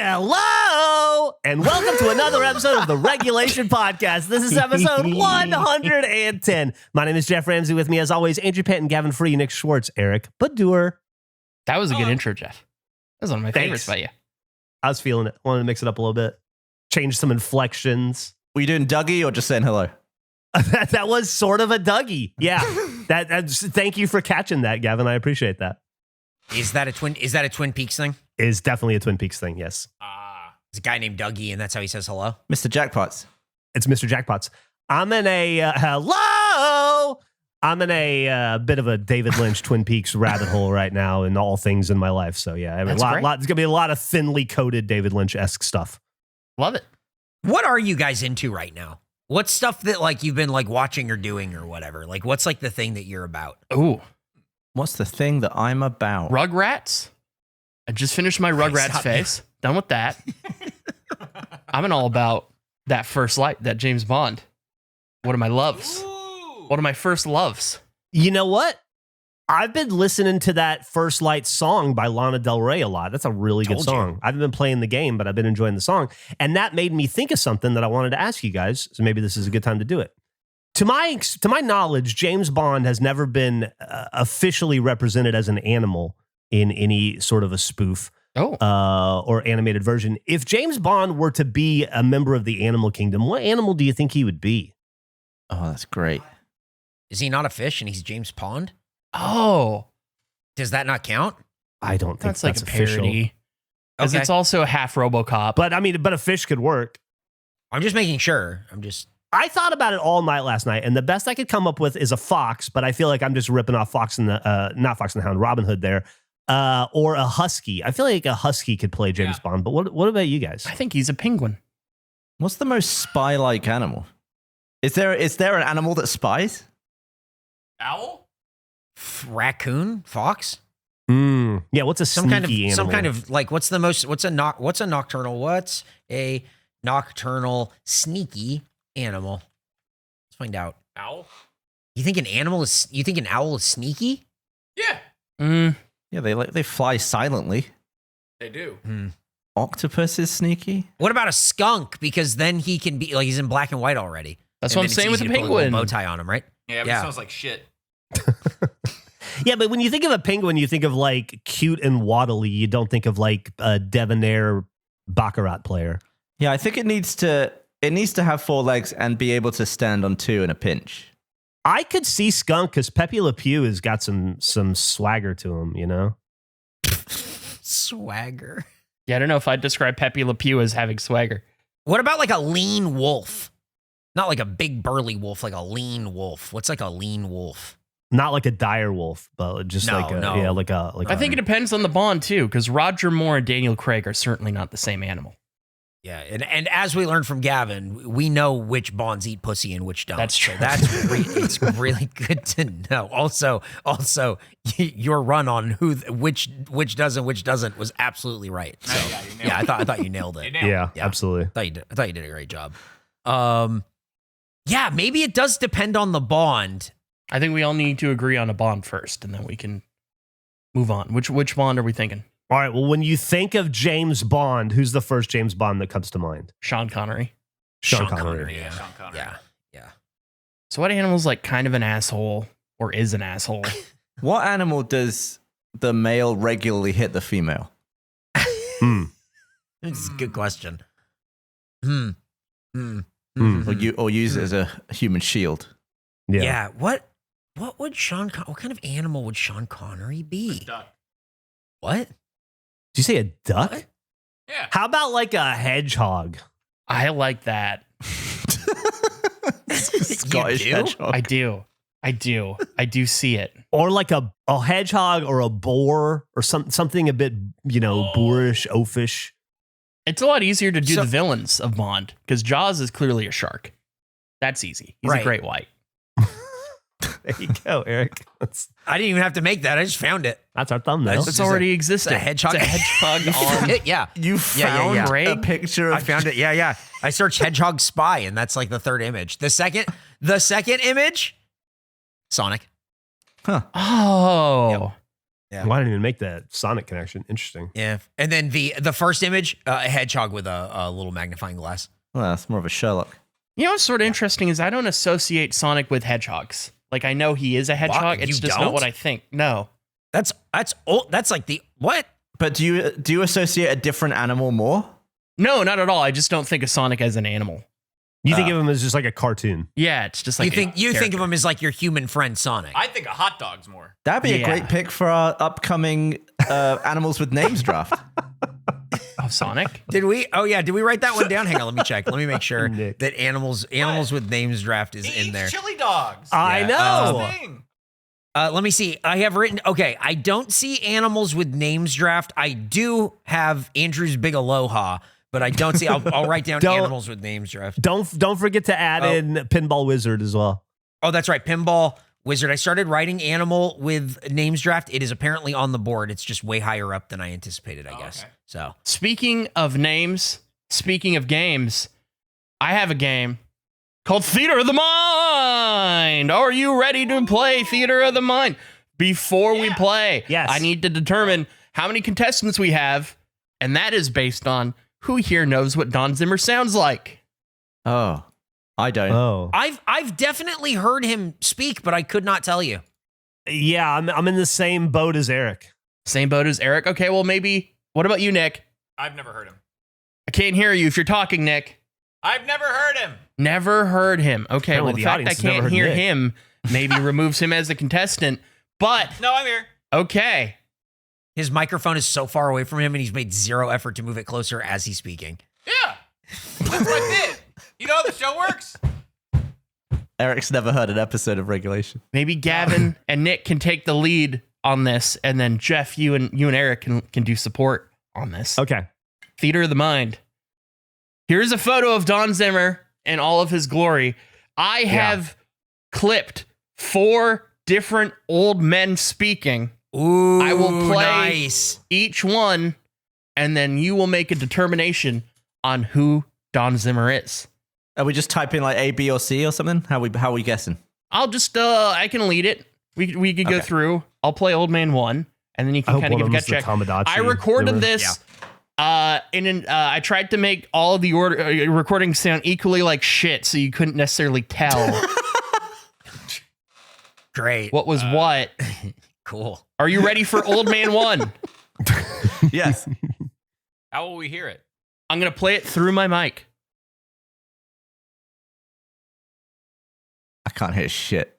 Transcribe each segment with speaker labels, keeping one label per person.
Speaker 1: Hello, and welcome to another episode of the Regulation Podcast. This is episode 110. My name is Jeff Ramsey. With me, as always, Andrew Penton, Gavin Free, Nick Schwartz, Eric Badur.
Speaker 2: That was a good intro, Jeff. That was one of my favorites by you.
Speaker 1: I was feeling it. Wanted to mix it up a little bit. Change some inflections.
Speaker 3: Were you doing Dougie or just saying hello?
Speaker 1: That was sort of a Dougie. Yeah. Thank you for catching that, Gavin. I appreciate that.
Speaker 4: Is that a Twin Peaks thing?
Speaker 1: Is definitely a Twin Peaks thing, yes.
Speaker 4: It's a guy named Dougie, and that's how he says hello?
Speaker 3: Mr. Jackpots.
Speaker 1: It's Mr. Jackpots. I'm in a hello. I'm in a bit of a David Lynch Twin Peaks rabbit hole right now in all things in my life. So yeah, there's going to be a lot of thinly coated David Lynch-esque stuff.
Speaker 2: Love it.
Speaker 4: What are you guys into right now? What's stuff that like you've been like watching or doing or whatever? Like what's like the thing that you're about?
Speaker 2: Ooh.
Speaker 3: What's the thing that I'm about?
Speaker 2: Rugrats. I just finished my Rugrats phase. Done with that. I'm all about that First Light, that James Bond. One of my loves. Ooh. One of my first loves.
Speaker 1: You know what? I've been listening to that First Light song by Lana Del Rey a lot. That's a really good song. I haven't been playing the game, but I've been enjoying the song. And that made me think of something that I wanted to ask you guys. So maybe this is a good time to do it. To my knowledge, James Bond has never been officially represented as an animal in any sort of a spoof or animated version. If James Bond were to be a member of the animal kingdom, what animal do you think he would be?
Speaker 3: Oh, that's great.
Speaker 4: Is he not a fish and he's James Pond?
Speaker 2: Oh.
Speaker 4: Does that not count?
Speaker 1: I don't think that's
Speaker 2: like a parody. Because it's also a half RoboCop.
Speaker 1: But a fish could work.
Speaker 4: I'm just making sure.
Speaker 1: I thought about it all night last night, and the best I could come up with is a fox, but I feel like I'm just ripping off not Fox and the Hound, Robin Hood there, or a husky. I feel like a husky could play James Bond, but what about you guys?
Speaker 2: I think he's a penguin.
Speaker 3: What's the most spy-like animal? Is there an animal that spies?
Speaker 2: Owl?
Speaker 4: Raccoon? Fox?
Speaker 1: Yeah, what's a sneaky animal?
Speaker 4: Some kind of like what's a nocturnal sneaky animal? Let's find out.
Speaker 2: Owl?
Speaker 4: You think an owl is sneaky?
Speaker 2: Yeah.
Speaker 3: Yeah, they fly silently.
Speaker 2: They do.
Speaker 3: Octopus is sneaky.
Speaker 4: What about a skunk? Because then he can be like he's in black and white already.
Speaker 2: That's what I'm saying with the penguin.
Speaker 4: Put a little bow tie on him, right?
Speaker 5: Yeah, but it smells like shit.
Speaker 1: Yeah, but when you think of a penguin, you think of like cute and waddly. You don't think of like a debonair baccarat player.
Speaker 3: Yeah, I think it needs to have 4 legs and be able to stand on 2 in a pinch.
Speaker 1: I could see skunk because Pepe Le Pew has got some swagger to him, you know?
Speaker 4: Swagger.
Speaker 2: Yeah, I don't know if I'd describe Pepe Le Pew as having swagger.
Speaker 4: What about like a lean wolf? Not like a big burly wolf, like a lean wolf. What's like a lean wolf?
Speaker 1: Not like a dire wolf, but just like a.
Speaker 2: I think it depends on the Bond too, because Roger Moore and Daniel Craig are certainly not the same animal.
Speaker 4: Yeah, and as we learned from Gavin, we know which Bonds eat pussy and which don't.
Speaker 2: That's true.
Speaker 4: So it's really good to know. Also, your run on which does and which doesn't was absolutely right. So I thought you nailed it.
Speaker 1: Yeah, absolutely.
Speaker 4: I thought you did a great job. Yeah, maybe it does depend on the Bond.
Speaker 2: I think we all need to agree on a Bond first, and then we can move on. Which Bond are we thinking?
Speaker 1: All right, well, when you think of James Bond, who's the first James Bond that comes to mind?
Speaker 2: Sean Connery.
Speaker 1: Sean Connery.
Speaker 5: Yeah, Sean Connery.
Speaker 4: Yeah.
Speaker 2: So what animal's like kind of an asshole or is an asshole?
Speaker 3: What animal does the male regularly hit the female?
Speaker 4: It's a good question.
Speaker 3: Or use it as a human shield.
Speaker 4: Yeah. What would what kind of animal would Sean Connery be?
Speaker 5: A duck.
Speaker 4: What?
Speaker 1: Did you say a duck?
Speaker 4: What?
Speaker 5: Yeah.
Speaker 1: How about like a hedgehog?
Speaker 2: I like that.
Speaker 3: Scottish hedgehog.
Speaker 2: I do see it.
Speaker 1: Or like a hedgehog or a boar or something a bit, boorish, oafish.
Speaker 2: It's a lot easier to do the villains of Bond because Jaws is clearly a shark. That's easy. He's a great white.
Speaker 1: There you go, Eric.
Speaker 4: I didn't even have to make that. I just found it.
Speaker 1: That's our thumbnail.
Speaker 2: It's already existed.
Speaker 4: It's a hedgehog.
Speaker 2: It's a hedgehog on.
Speaker 4: Yeah.
Speaker 3: You found a picture of...
Speaker 4: I found it. Yeah. I searched hedgehog spy, and that's like the third image. The second image, Sonic.
Speaker 3: Huh.
Speaker 2: Oh.
Speaker 4: Yep. Yeah.
Speaker 1: Well, I didn't even make that Sonic connection. Interesting.
Speaker 4: Yeah. And then the first image, a hedgehog with a little magnifying glass.
Speaker 3: Well, that's more of a Sherlock.
Speaker 2: You know what's sort of interesting is I don't associate Sonic with hedgehogs. Like, I know he is a hedgehog.
Speaker 4: What?
Speaker 2: It's
Speaker 4: You
Speaker 2: just
Speaker 4: don't?
Speaker 2: not what I think. No.
Speaker 4: That's old. That's like the what?
Speaker 3: But do you associate a different animal more?
Speaker 2: No, not at all. I just don't think of Sonic as an animal.
Speaker 1: You think of him as just like a cartoon.
Speaker 2: Yeah, it's just like
Speaker 4: You think of him as like your human friend Sonic.
Speaker 5: I think of hot dogs more.
Speaker 3: That'd be
Speaker 2: Yeah.
Speaker 3: a great pick for our upcoming animals with names draft.
Speaker 2: Oh, Sonic?
Speaker 4: Did we? Oh yeah, did we write that one down? Hang on, let me check. Let me make sure
Speaker 1: Nick.
Speaker 4: that animals with names draft is
Speaker 5: He
Speaker 4: in
Speaker 5: eats
Speaker 4: there.
Speaker 5: chili dogs.
Speaker 1: I
Speaker 3: Yeah.
Speaker 1: know.
Speaker 5: That's his thing.
Speaker 4: Let me see. I have written. Okay, I don't see animals with names draft. I do have Andrew's Big Aloha, but I don't see. I'll write down
Speaker 1: Don't-
Speaker 4: animals with names draft.
Speaker 1: Don't forget to add in Pinball Wizard as well.
Speaker 4: Oh, that's right. Pinball Wizard. I started writing animal with names draft. It is apparently on the board. It's just way higher up than I anticipated, I guess.
Speaker 5: okay.
Speaker 4: So
Speaker 2: Speaking of names, speaking of games, I have a game called Theater of the Mind. Are you ready to play Theater of the Mind? Before we play,
Speaker 1: Yes.
Speaker 2: I need to determine how many contestants we have, and that is based on who here knows what Don Zimmer sounds like.
Speaker 3: Oh, I don't.
Speaker 1: Oh,
Speaker 4: I've definitely heard him speak, but I could not tell you.
Speaker 1: yeah. I'm in the same boat as Eric.
Speaker 2: Same boat as Eric. Okay, well, maybe. What about you, Nick?
Speaker 5: I've never heard him.
Speaker 2: I can't hear you if you're talking, Nick.
Speaker 5: I've never heard him.
Speaker 2: Never heard him. Okay,
Speaker 1: Apparently
Speaker 2: well, the
Speaker 1: the
Speaker 2: fact I
Speaker 1: audience has never
Speaker 2: can't
Speaker 1: heard
Speaker 2: hear
Speaker 1: Nick.
Speaker 2: him maybe removes him as a contestant. But,
Speaker 5: No, I'm here.
Speaker 2: okay.
Speaker 4: His microphone is so far away from him, and he's made zero effort to move it closer as he's speaking.
Speaker 5: Yeah. That's what I did. You know how the show works?
Speaker 3: Eric's never heard an episode of Regulation.
Speaker 2: Maybe Gavin and Nick can take the lead on this, and then Jeff, you and Eric can do support on this.
Speaker 1: Okay.
Speaker 2: Theater of the Mind. Here's a photo of Don Zimmer in all of his glory. I have clipped 4 different old men speaking.
Speaker 4: Ooh,
Speaker 2: I will play
Speaker 4: nice.
Speaker 2: each one, and then you will make a determination on who Don Zimmer is.
Speaker 3: Are we just typing like A, B, or C or something? How are we guessing?
Speaker 2: I'll just I can lead it. We could go
Speaker 3: Okay.
Speaker 2: through. I'll play Old Man 1, and then you
Speaker 1: I
Speaker 2: can
Speaker 1: hope
Speaker 2: kind of
Speaker 1: one
Speaker 2: give a
Speaker 1: of
Speaker 2: gut
Speaker 1: them's the
Speaker 2: check.
Speaker 1: Tamagotchi
Speaker 2: I recorded
Speaker 1: Zimmer.
Speaker 2: this. I tried to make all of the recordings sound equally like shit, so you couldn't necessarily tell
Speaker 4: Great.
Speaker 2: what was what.
Speaker 4: Cool.
Speaker 2: Are you ready for Old Man 1?
Speaker 3: Yes.
Speaker 5: How will we hear it?
Speaker 2: I'm gonna play it through my mic.
Speaker 3: I can't hear shit.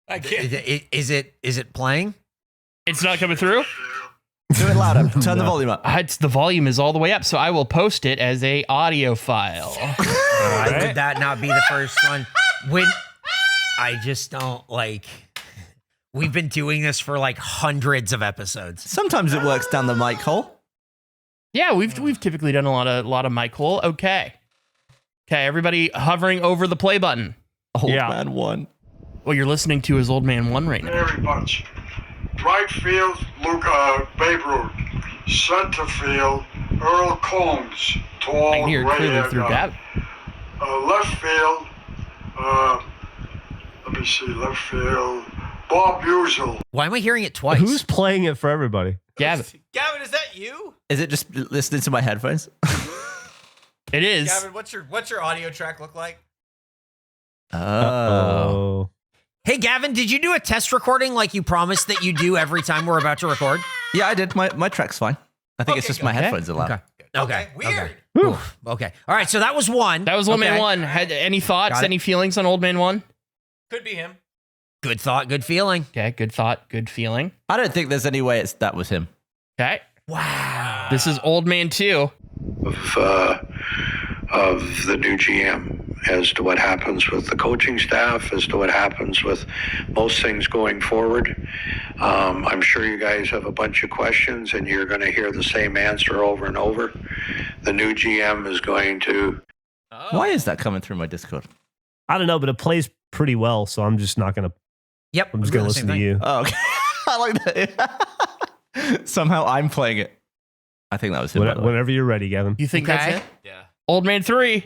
Speaker 5: I can't.
Speaker 4: Is it playing?
Speaker 2: It's not coming through.
Speaker 3: Do it louder. Turn the volume up.
Speaker 2: The volume is all the way up, so I will post it as a audio file.
Speaker 4: Why would that not be the first one? When I just don't like. We've been doing this for like hundreds of episodes.
Speaker 3: Sometimes it works down the mic hole.
Speaker 2: Yeah, we've typically done a lot of mic hole. Okay, everybody hovering over the play button.
Speaker 3: Old
Speaker 1: Yeah.
Speaker 3: Man 1.
Speaker 2: What you're listening to is Old Man 1 right now.
Speaker 6: Very much. Right field, Babe Ruth. Center field, Earl Combs. Tall,
Speaker 2: I can hear it clearly
Speaker 6: gray-haired
Speaker 2: through
Speaker 6: guy.
Speaker 2: Gavin.
Speaker 6: Left field, let me see, left field, Bob Buzel.
Speaker 4: Why am I hearing it twice?
Speaker 1: Who's playing it for everybody?
Speaker 2: Gavin,
Speaker 5: Gavin, is that you?
Speaker 3: Is it just listening to my headphones?
Speaker 2: it is.
Speaker 5: Gavin, what's your audio track look like?
Speaker 3: Oh.
Speaker 4: Hey, Gavin, did you do a test recording like you promised that you do every time we're about to record?
Speaker 3: Yeah, I did. My track's fine. I think it's
Speaker 5: Okay,
Speaker 3: just my
Speaker 2: okay.
Speaker 3: headphones are loud.
Speaker 4: Okay.
Speaker 5: Weird.
Speaker 4: Oof. Okay. All right. So that was one.
Speaker 2: That was Old Man
Speaker 4: Okay.
Speaker 2: 1. Had any thoughts,
Speaker 4: Got it.
Speaker 2: any feelings on Old Man 1?
Speaker 5: Could be him.
Speaker 4: Good thought. Good feeling.
Speaker 2: Okay, good thought, good feeling.
Speaker 3: I don't think there's any way that was him.
Speaker 2: Okay,
Speaker 4: Wow.
Speaker 2: this is Old Man 2.
Speaker 7: Of the new GM as to what happens with the coaching staff, as to what happens with most things going forward. I'm sure you guys have a bunch of questions and you're going to hear the same answer over and over. The new GM is going to
Speaker 3: Why is that coming through my Discord?
Speaker 1: I don't know, but it plays pretty well, so I'm just not gonna.
Speaker 4: Yep.
Speaker 1: I'm just
Speaker 4: we're
Speaker 1: gonna
Speaker 4: doing the
Speaker 1: listen
Speaker 4: same
Speaker 1: to
Speaker 4: thing.
Speaker 1: you.
Speaker 3: Oh, okay. I like that. Somehow I'm playing it. I think that was him. by the way.
Speaker 1: Whenever you're ready, Gavin.
Speaker 2: You think
Speaker 4: Okay.
Speaker 2: that's it?
Speaker 5: Yeah.
Speaker 2: Old Man 3.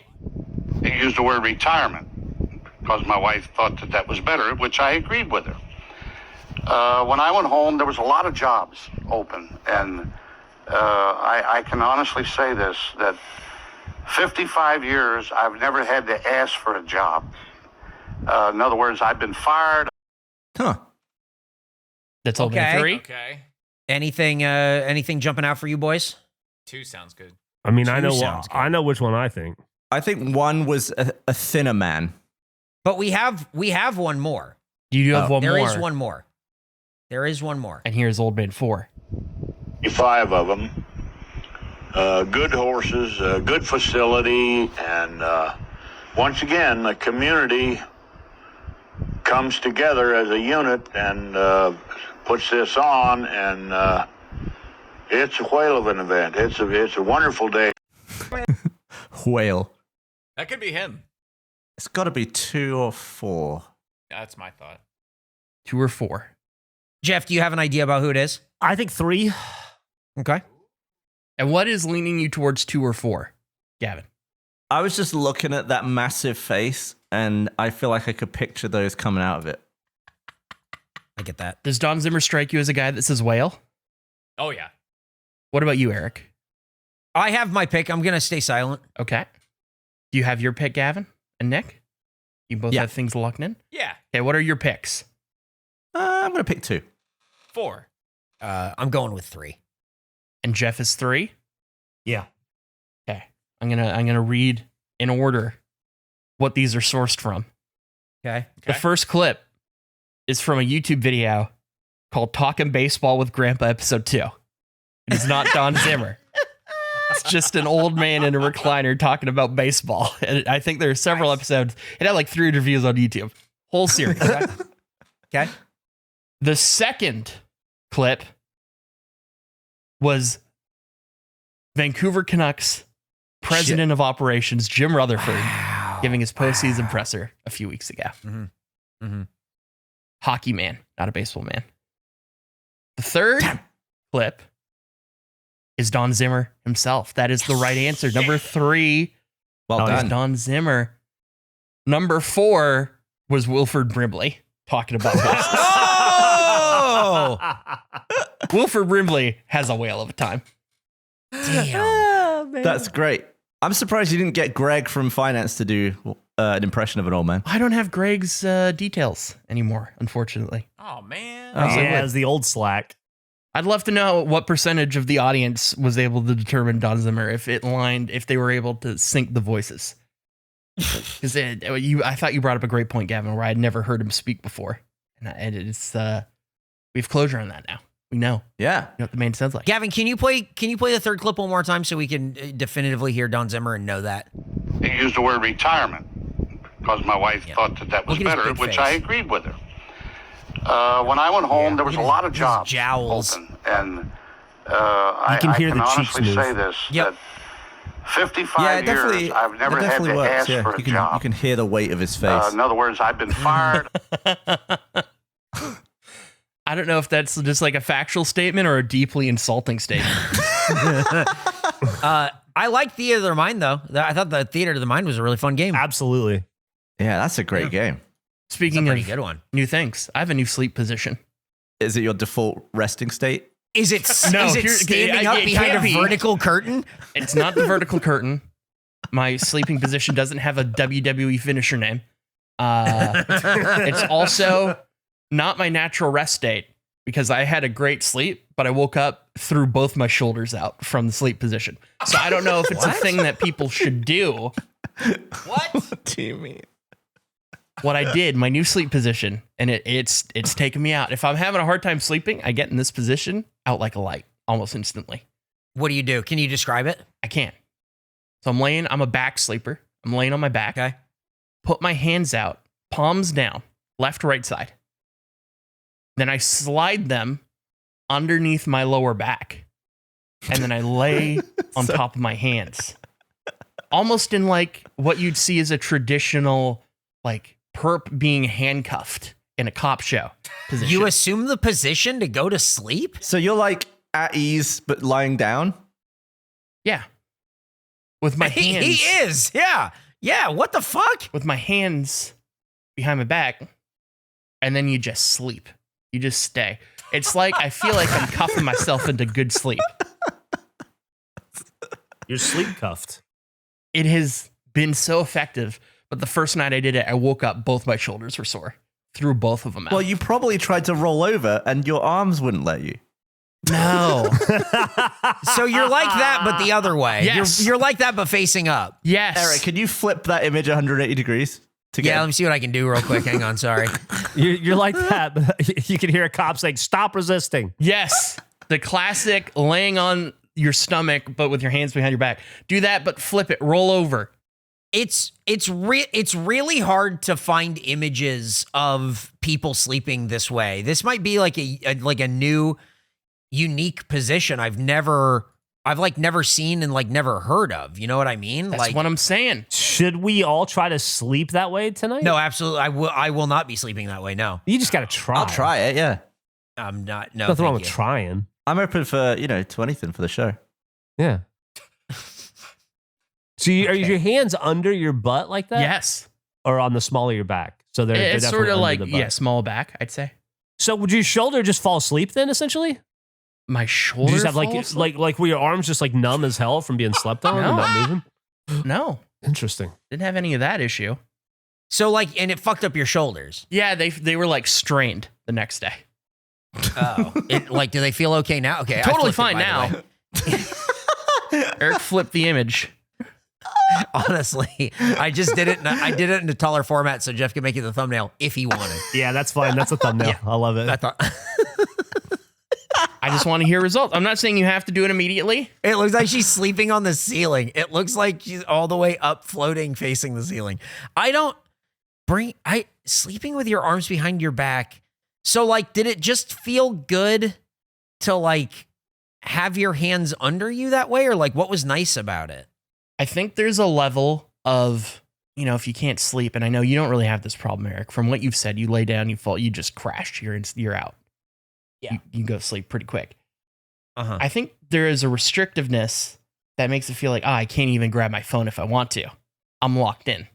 Speaker 7: They used the word retirement because my wife thought that was better, which I agreed with her.
Speaker 6: When I went home, there was a lot of jobs open, and I can honestly say this, that 55 years, I've never had to ask for a job. In other words, I've been fired.
Speaker 3: Huh.
Speaker 2: That's opening
Speaker 4: Okay.
Speaker 2: 3.
Speaker 5: Okay.
Speaker 4: Anything jumping out for you boys?
Speaker 5: 2 sounds good.
Speaker 1: I mean,
Speaker 4: Two sounds good.
Speaker 1: I know which one I think.
Speaker 3: I think one was a thinner man.
Speaker 4: But we have one more.
Speaker 2: You do have one
Speaker 4: There
Speaker 2: more.
Speaker 4: is one more. There is one more.
Speaker 2: And here's Old Man 4.
Speaker 8: 5 of them. Good horses, good facility, and once again, the community comes together as a unit and puts this on, and it's a whale of an event. It's a wonderful day.
Speaker 3: Whale.
Speaker 5: That could be him.
Speaker 3: It's got to be 2 or 4.
Speaker 5: That's my thought.
Speaker 2: 2 or 4.
Speaker 4: Jeff, do you have an idea about who it is?
Speaker 1: I think 3.
Speaker 4: Okay.
Speaker 2: And what is leaning you towards 2 or 4, Gavin?
Speaker 3: I was just looking at that massive face, and I feel like I could picture those coming out of it.
Speaker 4: I get that.
Speaker 2: Does Don Zimmer strike you as a guy that says whale?
Speaker 5: Oh, yeah.
Speaker 2: What about you, Eric?
Speaker 4: I have my pick. I'm going to stay silent.
Speaker 2: Okay. Do you have your pick, Gavin and Nick? You both
Speaker 3: Yeah.
Speaker 2: have things locked in?
Speaker 5: Yeah.
Speaker 2: Okay, what are your picks?
Speaker 3: I'm going to pick 2.
Speaker 5: 4.
Speaker 4: I'm going with 3.
Speaker 2: And Jeff is 3?
Speaker 1: Yeah.
Speaker 2: Okay. I'm gonna read in order what these are sourced from.
Speaker 4: Okay.
Speaker 2: The first clip is from a YouTube video called Talking Baseball with Grandpa Episode 2. It is not Don Zimmer. It's just an old man in a recliner talking about baseball. And I think there are several episodes. It had like 300 views on YouTube. Whole series.
Speaker 4: Okay.
Speaker 2: The second clip was Vancouver Canucks president of operations, Jim Rutherford, giving his postseason presser a few weeks ago.
Speaker 4: Mm-hmm.
Speaker 2: Hockey man, not a baseball man. The third clip is Don Zimmer himself. That is the right answer. Number 3
Speaker 3: Well
Speaker 2: was
Speaker 3: done.
Speaker 2: Don Zimmer. Number 4 was Wilford Brimley talking about this.
Speaker 4: Oh!
Speaker 2: Wilford Brimley has a whale of a time.
Speaker 4: Damn.
Speaker 3: That's great. I'm surprised you didn't get Greg from finance to do an impression of an old man.
Speaker 2: I don't have Greg's details anymore, unfortunately.
Speaker 5: Oh, man.
Speaker 1: He has the old slack.
Speaker 2: I'd love to know what percentage of the audience was able to determine Don Zimmer if they were able to sync the voices. Because I thought you brought up a great point, Gavin, where I'd never heard him speak before, and it's we have closure on that now. We know.
Speaker 3: Yeah.
Speaker 2: You know what the man sounds like.
Speaker 4: Gavin, can you play the third clip one more time so we can definitively hear Don Zimmer and know that?
Speaker 6: He used the word retirement because my wife thought that was
Speaker 4: Look at his
Speaker 6: better,
Speaker 4: big
Speaker 6: which
Speaker 4: face.
Speaker 6: I agreed with her. When I went home, there was a lot of
Speaker 4: his
Speaker 6: jobs
Speaker 4: jowls.
Speaker 6: open, and I
Speaker 1: can hear
Speaker 6: can
Speaker 1: the cheeks
Speaker 6: honestly
Speaker 1: move.
Speaker 6: say this,
Speaker 4: Yep.
Speaker 6: that 55
Speaker 3: Yeah, it definitely.
Speaker 6: years, I've never
Speaker 3: it
Speaker 6: had
Speaker 3: definitely
Speaker 6: to
Speaker 3: works.
Speaker 6: ask
Speaker 3: Yeah.
Speaker 6: for a
Speaker 3: You can
Speaker 6: job.
Speaker 3: you can hear the weight of his face.
Speaker 6: In other words, I've been fired.
Speaker 2: I don't know if that's just like a factual statement or a deeply insulting statement.
Speaker 4: I like Theater of the Mind, though. I thought the Theater of the Mind was a really fun game.
Speaker 1: Absolutely.
Speaker 3: Yeah, that's a great game.
Speaker 4: It's a
Speaker 2: Speaking
Speaker 4: pretty
Speaker 2: of
Speaker 4: good one.
Speaker 2: new things, I have a new sleep position.
Speaker 3: Is it your default resting state?
Speaker 4: Is it
Speaker 2: No,
Speaker 4: is it
Speaker 2: here-
Speaker 4: standing
Speaker 2: I-
Speaker 4: up
Speaker 2: it
Speaker 4: behind a
Speaker 2: can't be.
Speaker 4: vertical curtain?
Speaker 2: It's not the vertical curtain. My sleeping position doesn't have a WWE finisher name. It's also not my natural rest state because I had a great sleep, but I woke up, threw both my shoulders out from the sleep position. So I don't know if it's a thing that people should do.
Speaker 5: What?
Speaker 3: do you mean?
Speaker 2: What I did, my new sleep position, and it's taken me out. If I'm having a hard time sleeping, I get in this position out like a light almost instantly.
Speaker 4: What do you do? Can you describe it?
Speaker 2: I can't. So I'm a back sleeper. I'm laying on my back.
Speaker 4: Okay.
Speaker 2: Put my hands out, palms down, left, right side. Then I slide them underneath my lower back. And then I lay on top of my hands. Almost in like what you'd see as a traditional like perp being handcuffed in a cop show position.
Speaker 4: You assume the position to go to sleep?
Speaker 3: So you're like at ease, but lying down?
Speaker 2: Yeah. With my hands.
Speaker 4: He is. Yeah. Yeah. What the fuck?
Speaker 2: With my hands behind my back. And then you just sleep. You just stay. It's like I feel like I'm cuffing myself into good sleep.
Speaker 1: You're sleep cuffed.
Speaker 2: It has been so effective, but the first night I did it, I woke up, both my shoulders were sore. Threw both of them out.
Speaker 3: Well, you probably tried to roll over and your arms wouldn't let you.
Speaker 2: No.
Speaker 4: So you're like that, but the other way.
Speaker 2: Yes.
Speaker 4: You're like that, but facing up.
Speaker 2: Yes.
Speaker 3: Eric, can you flip that image 180 degrees?
Speaker 4: Yeah, let me see what I can do real quick. Hang on, sorry.
Speaker 1: You're like that, but you can hear a cop saying, "Stop resisting."
Speaker 2: Yes. The classic laying on your stomach, but with your hands behind your back. Do that, but flip it, roll over.
Speaker 4: It's really hard to find images of people sleeping this way. This might be like a new, unique position I've never seen and like never heard of. You know what I mean?
Speaker 2: That's what I'm saying.
Speaker 1: Should we all try to sleep that way tonight?
Speaker 4: No, absolutely. I will not be sleeping that way. No,
Speaker 1: You just got to try.
Speaker 3: I'll try it, yeah.
Speaker 4: I'm not. No,
Speaker 1: Nothing wrong
Speaker 4: thank
Speaker 1: with
Speaker 4: you.
Speaker 1: trying.
Speaker 3: I'm open for, to anything for the show.
Speaker 1: Yeah. So are your hands under your butt like that?
Speaker 2: Yes.
Speaker 1: Or on the small of your back? So they're
Speaker 2: It's
Speaker 1: definitely
Speaker 2: sort of
Speaker 1: under
Speaker 2: like,
Speaker 1: the butt.
Speaker 2: small back, I'd say.
Speaker 1: So would your shoulder just fall asleep then, essentially?
Speaker 2: My shoulder.
Speaker 1: You just have
Speaker 2: fall asleep?
Speaker 1: like where your arms just like numb as hell from being slept on and
Speaker 2: No.
Speaker 1: not moving?
Speaker 2: No.
Speaker 1: Interesting.
Speaker 2: Didn't have any of that issue.
Speaker 4: So like, and it fucked up your shoulders.
Speaker 2: Yeah, they were like strained the next day.
Speaker 4: Oh, do they feel okay now? Okay, I
Speaker 2: Totally
Speaker 4: flipped it,
Speaker 2: fine
Speaker 4: by the
Speaker 2: now.
Speaker 4: way.
Speaker 2: Eric flipped the image.
Speaker 4: Honestly, I just did it. I did it in a taller format so Jeff could make it the thumbnail if he wanted.
Speaker 1: Yeah, that's fine. That's a thumbnail.
Speaker 4: Yeah.
Speaker 1: I love it.
Speaker 4: I thought
Speaker 2: I just want to hear results. I'm not saying you have to do it immediately.
Speaker 4: it looks like she's sleeping on the ceiling. It looks like she's all the way up, floating, facing the ceiling. Sleeping with your arms behind your back. So like, did it just feel good to like have your hands under you that way, or like what was nice about it?
Speaker 2: I think there's a level of, if you can't sleep, and I know you don't really have this problem, Eric, from what you've said, you lay down, you fall, you just crash, you're out.
Speaker 4: Yeah.
Speaker 2: You go sleep pretty quick.
Speaker 4: Uh-huh.
Speaker 2: I think there is a restrictiveness that makes it feel like, I can't even grab my phone if I want to. I'm locked in.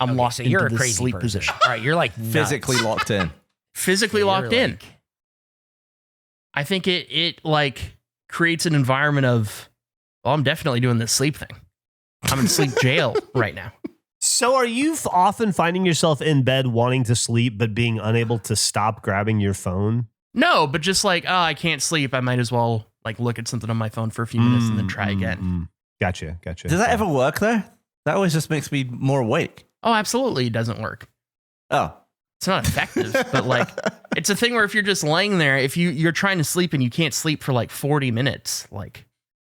Speaker 2: I'm locked
Speaker 4: so you're
Speaker 2: into
Speaker 4: a
Speaker 2: this
Speaker 4: crazy
Speaker 2: sleep
Speaker 4: person.
Speaker 2: position.
Speaker 4: All right, you're like nuts.
Speaker 3: Physically locked in.
Speaker 2: Physically
Speaker 4: You're
Speaker 2: locked in.
Speaker 4: like-
Speaker 2: I think it like creates an environment of, well, I'm definitely doing this sleep thing. I'm in sleep jail right now.
Speaker 1: So are you often finding yourself in bed wanting to sleep but being unable to stop grabbing your phone?
Speaker 2: No, but just like, I can't sleep. I might as well like look at something on my phone for a few minutes and then try again.
Speaker 1: Gotcha.
Speaker 3: Does that ever work though? That always just makes me more awake.
Speaker 2: Oh, absolutely. It doesn't work.
Speaker 3: Oh.
Speaker 2: It's not effective, but like it's a thing where if you're just laying there, if you're trying to sleep and you can't sleep for like 40 minutes, like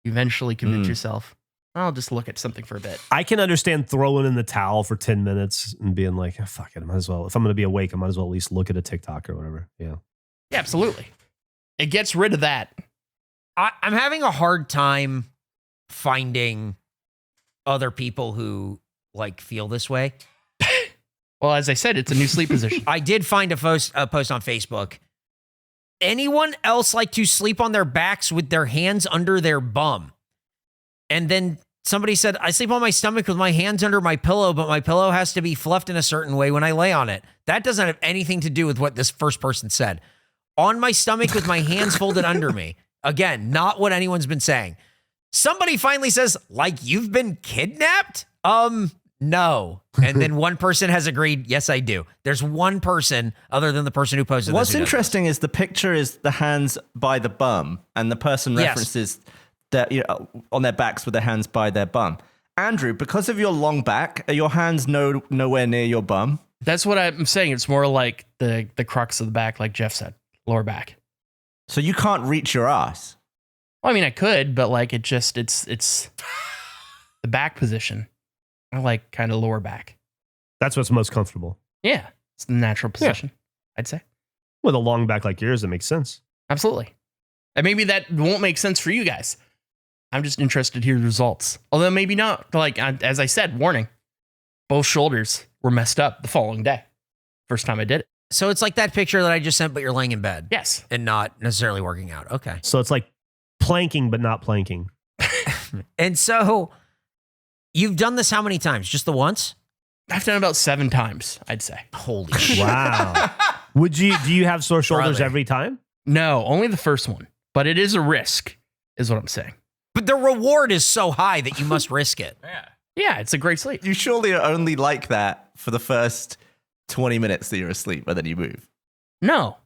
Speaker 2: you eventually convince yourself, I'll just look at something for a bit.
Speaker 1: I can understand throwing in the towel for 10 minutes and being like, oh, fuck it, I might as well. If I'm going to be awake, I might as well at least look at a TikTok or whatever. Yeah.
Speaker 2: Yeah, absolutely. It gets rid of that.
Speaker 4: I'm having a hard time finding other people who like feel this way.
Speaker 2: Well, as I said, it's a new sleep position.
Speaker 4: I did find a post on Facebook. Anyone else like to sleep on their backs with their hands under their bum? And then somebody said, I sleep on my stomach with my hands under my pillow, but my pillow has to be fluffed in a certain way when I lay on it. That doesn't have anything to do with what this first person said. On my stomach with my hands folded under me. Again, not what anyone's been saying. Somebody finally says, like you've been kidnapped? No. And then one person has agreed, yes, I do. There's one person other than the person who posted
Speaker 3: What's
Speaker 4: this.
Speaker 3: interesting is the picture is the hands by the bum, and the person
Speaker 4: Yes.
Speaker 3: references that on their backs with their hands by their bum. Andrew, because of your long back, are your hands nowhere near your bum?
Speaker 2: That's what I'm saying. It's more like the crux of the back, like Jeff said, lower back.
Speaker 3: So you can't reach your ass.
Speaker 2: Well, I mean, I could, but like it's the back position. I like kind of lower back.
Speaker 1: That's what's most comfortable.
Speaker 2: Yeah, it's the natural position, I'd say.
Speaker 1: With a long back like yours, it makes sense.
Speaker 2: Absolutely. And maybe that won't make sense for you guys. I'm just interested to hear the results. Although maybe not. Like, as I said, warning, both shoulders were messed up the following day. First time I did it.
Speaker 4: So it's like that picture that I just sent, but you're laying in bed.
Speaker 2: Yes.
Speaker 4: And not necessarily working out. Okay.
Speaker 1: So it's like planking, but not planking.
Speaker 4: And so you've done this how many times? Just the once?
Speaker 2: I've done it about 7 times, I'd say.
Speaker 4: Holy shit.
Speaker 1: Wow. Do you have sore shoulders
Speaker 4: Brother.
Speaker 1: every time?
Speaker 2: No, only the first one. But it is a risk, is what I'm saying.
Speaker 4: But the reward is so high that you must risk it.
Speaker 5: Yeah.
Speaker 2: Yeah, it's a great sleep.
Speaker 3: You surely are only like that for the first 20 minutes that you're asleep, and then you move.
Speaker 2: No.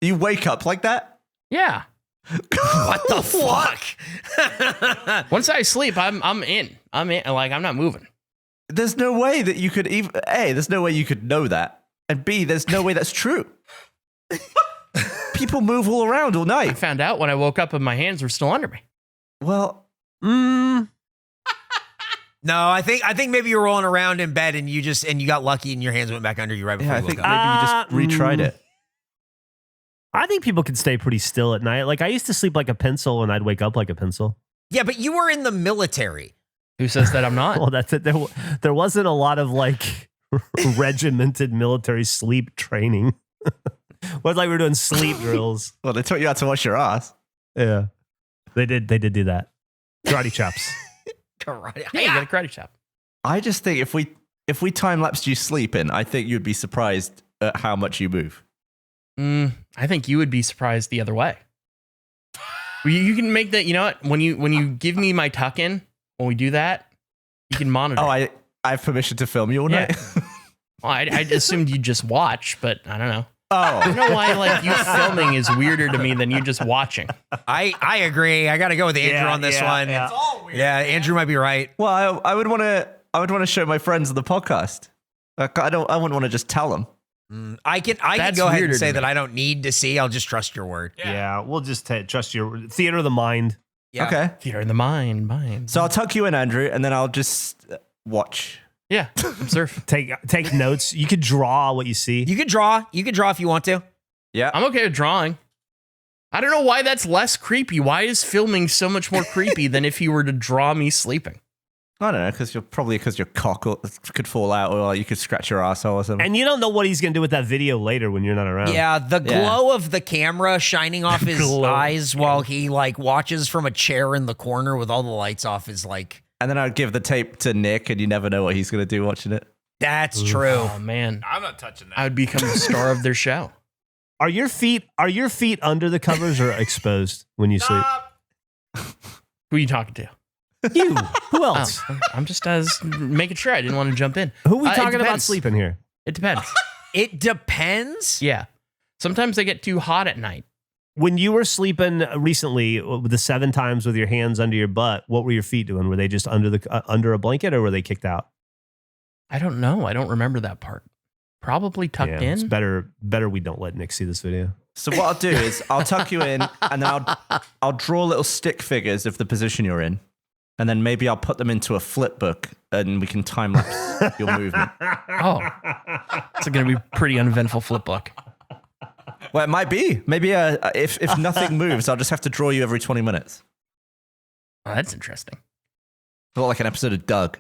Speaker 3: You wake up like that?
Speaker 2: Yeah.
Speaker 4: What the fuck?
Speaker 2: Once I sleep, I'm in. I'm in. Like, I'm not moving.
Speaker 3: There's no way that you could even A, there's no way you could know that. And B, there's no way that's true. People move all around all
Speaker 2: I
Speaker 3: night.
Speaker 2: found out when I woke up and my hands were still under me.
Speaker 3: Well,
Speaker 4: No, I think maybe you're rolling around in bed and you got lucky and your hands went back under you right before
Speaker 3: yeah, I
Speaker 4: you
Speaker 3: think
Speaker 4: woke
Speaker 3: maybe
Speaker 4: up.
Speaker 3: you just retried it.
Speaker 1: I think people can stay pretty still at night. Like I used to sleep like a pencil and I'd wake up like a pencil.
Speaker 4: Yeah, but you were in the military.
Speaker 2: Who says that I'm not?
Speaker 1: Well, that's it. There wasn't a lot of like regimented military sleep training. It was like we were doing sleep drills.
Speaker 3: Well, they taught you how to wash your ass.
Speaker 1: Yeah, they did do that. Karate chops.
Speaker 4: Karate.
Speaker 2: Yeah, you got a karate chop.
Speaker 3: I just think if we time lapsed you sleeping, I think you'd be surprised at how much you move.
Speaker 2: I think you would be surprised the other way. You can make that. You know what? When you give me my tuck in, when we do that, you can monitor.
Speaker 3: Oh, I have permission to film you all night.
Speaker 2: Well, I assumed you'd just watch, but I don't know. I don't
Speaker 3: Oh,
Speaker 2: know why like you filming is weirder to me than you just watching.
Speaker 4: I agree. I got to go with Andrew on this one.
Speaker 1: yeah.
Speaker 5: It's all weird.
Speaker 4: Yeah, Andrew might be right.
Speaker 3: well, I would want to show my friends on the podcast. Like, I wouldn't want to just tell them.
Speaker 4: I can
Speaker 2: That's
Speaker 4: go ahead
Speaker 2: weirder
Speaker 4: and
Speaker 2: to
Speaker 4: say
Speaker 2: me.
Speaker 4: that I don't need to see. I'll just trust your word.
Speaker 1: Yeah, we'll just trust your theater of the mind.
Speaker 4: Yeah.
Speaker 3: Okay.
Speaker 2: Theater in the mind.
Speaker 3: So I'll tuck you in, Andrew, and then I'll just watch.
Speaker 2: Yeah, observe.
Speaker 1: Take notes. You could draw what you see.
Speaker 4: You could draw. You could draw if you want to.
Speaker 3: Yeah.
Speaker 2: I'm okay with drawing. I don't know why that's less creepy. Why is filming so much more creepy than if you were to draw me sleeping?
Speaker 3: I don't know, because your cock could fall out, or you could scratch your asshole or something.
Speaker 1: And you don't know what he's gonna do with that video later when you're not around.
Speaker 4: Yeah, the glow of the camera shining off his
Speaker 1: glow.
Speaker 4: eyes while he like watches from a chair in the corner with all the lights off is like,
Speaker 3: And then I'd give the tape to Nick, and you never know what he's going to do watching it.
Speaker 4: that's true.
Speaker 2: Oh man,
Speaker 5: I'm not touching that.
Speaker 2: I would become the star of their show.
Speaker 1: Are your feet under the covers or exposed when you sleep?
Speaker 2: Who are you talking to?
Speaker 1: You. Who else?
Speaker 2: I'm just making sure I didn't want to jump in.
Speaker 1: Who are we
Speaker 2: It
Speaker 1: talking about
Speaker 2: depends.
Speaker 1: sleeping here?
Speaker 2: It depends.
Speaker 4: It depends.
Speaker 2: Yeah. Sometimes they get too hot at night.
Speaker 1: When you were sleeping recently, with the 7 times with your hands under your butt, what were your feet doing? Were they just under a blanket, or were they kicked out?
Speaker 2: I don't know. I don't remember that part. Probably tucked
Speaker 1: Yeah,
Speaker 2: in.
Speaker 1: it's better we don't let Nick see this video.
Speaker 3: So what I'll do is I'll tuck you in, and then I'll draw little stick figures of the position you're in, and then maybe I'll put them into a flip book, and we can time lapse your movement.
Speaker 2: Oh, it's going to be a pretty uneventful flip book.
Speaker 3: Well, it might be. Maybe if nothing moves, I'll just have to draw you every 20 minutes.
Speaker 2: Oh, that's interesting.
Speaker 3: Not like an episode of Doug.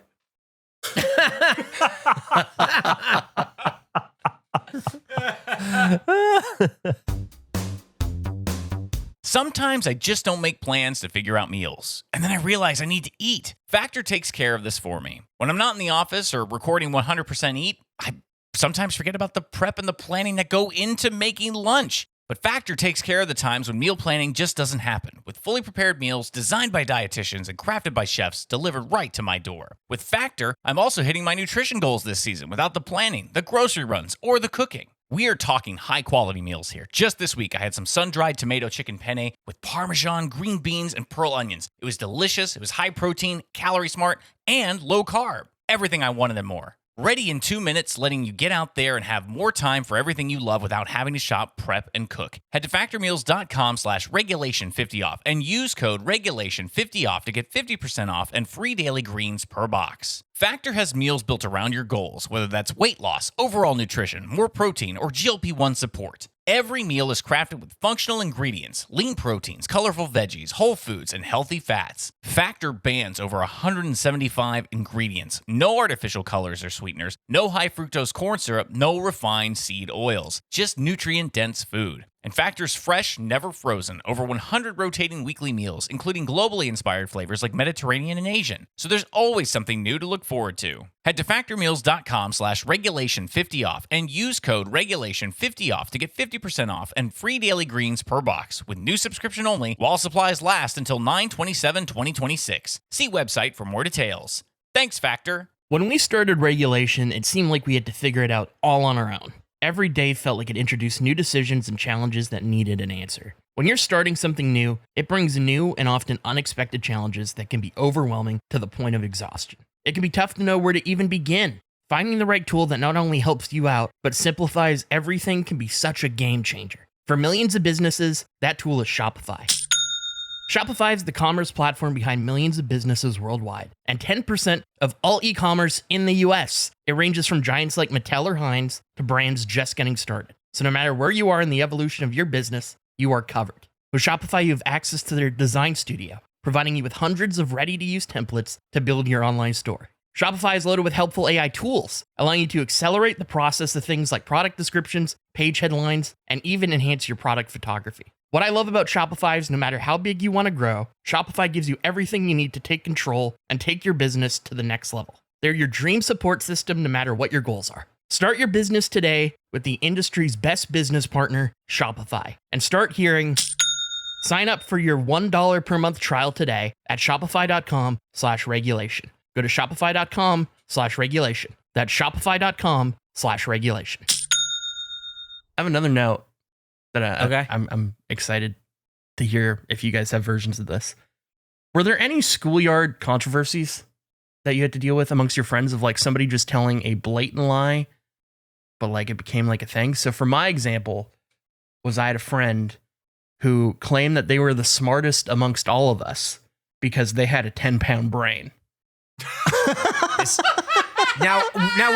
Speaker 5: Sometimes I just don't make plans to figure out meals, and then I realize I need to eat. Factor takes care of this for me. When I'm not in the office or recording 100% Eat, I sometimes forget about the prep and the planning that go into making lunch. But Factor takes care of the times when meal planning just doesn't happen, with fully prepared meals designed by dietitians and crafted by chefs delivered right to my door. With Factor, I'm also hitting my nutrition goals this season without the planning, the grocery runs, or the cooking. We are talking high-quality meals here. Just this week, I had some sun-dried tomato chicken penne with Parmesan, green beans, and pearl onions. It was delicious, it was high-protein, calorie-smart, and low-carb. Everything I wanted and more. Ready in 2 minutes, letting you get out there and have more time for everything you love without having to shop, prep, and cook. Head to factormeals.com/regulation50off and use code regulation50off to get 50% off and free daily greens per box. Factor has meals built around your goals, whether that's weight loss, overall nutrition, more protein, or GLP-1 support. Every meal is crafted with functional ingredients, lean proteins, colorful veggies, whole foods, and healthy fats. Factor bans over 175 ingredients, no artificial colors or sweeteners, no high fructose corn syrup, no refined seed oils, just nutrient-dense food. And Factor's fresh, never frozen, over 100 rotating weekly meals, including globally inspired flavors like Mediterranean and Asian. So there's always something new to look forward to. Head to factormeals.com/regulation50off and use code regulation50off to get 50% off and free daily greens per box with new subscription only while supplies last until 9/27/2026. See website for more details. Thanks, Factor.
Speaker 2: When we started Regulation, it seemed like we had to figure it out all on our own. Every day felt like it introduced new decisions and challenges that needed an answer. When you're starting something new, it brings new and often unexpected challenges that can be overwhelming to the point of exhaustion. It can be tough to know where to even begin. Finding the right tool that not only helps you out, but simplifies everything can be such a game changer. For millions of businesses, that tool is Shopify. Shopify is the commerce platform behind millions of businesses worldwide, and 10% of all e-commerce in the US. It ranges from giants like Mattel or Heinz to brands just getting started. So no matter where you are in the evolution of your business, you are covered. With Shopify, you have access to their design studio, providing you with hundreds of ready-to-use templates to build your online store. Shopify is loaded with helpful AI tools, allowing you to accelerate the process of things like product descriptions, page headlines, and even enhance your product photography. What I love about Shopify is no matter how big you want to grow, Shopify gives you everything you need to take control and take your business to the next level. They're your dream support system no matter what your goals are. Start your business today with the industry's best business partner, Shopify, and start hearing. Sign up for your $1 per month trial today at shopify.com/regulation. Go to shopify.com/regulation. That's shopify.com/regulation. I have another note that I'm excited to hear if you guys have versions of this. Were there any schoolyard controversies that you had to deal with amongst your friends of like somebody just telling a blatant lie, but like it became like a thing? So for my example, I had a friend who claimed that they were the smartest amongst all of us because they had a 10-pound brain.
Speaker 4: Now,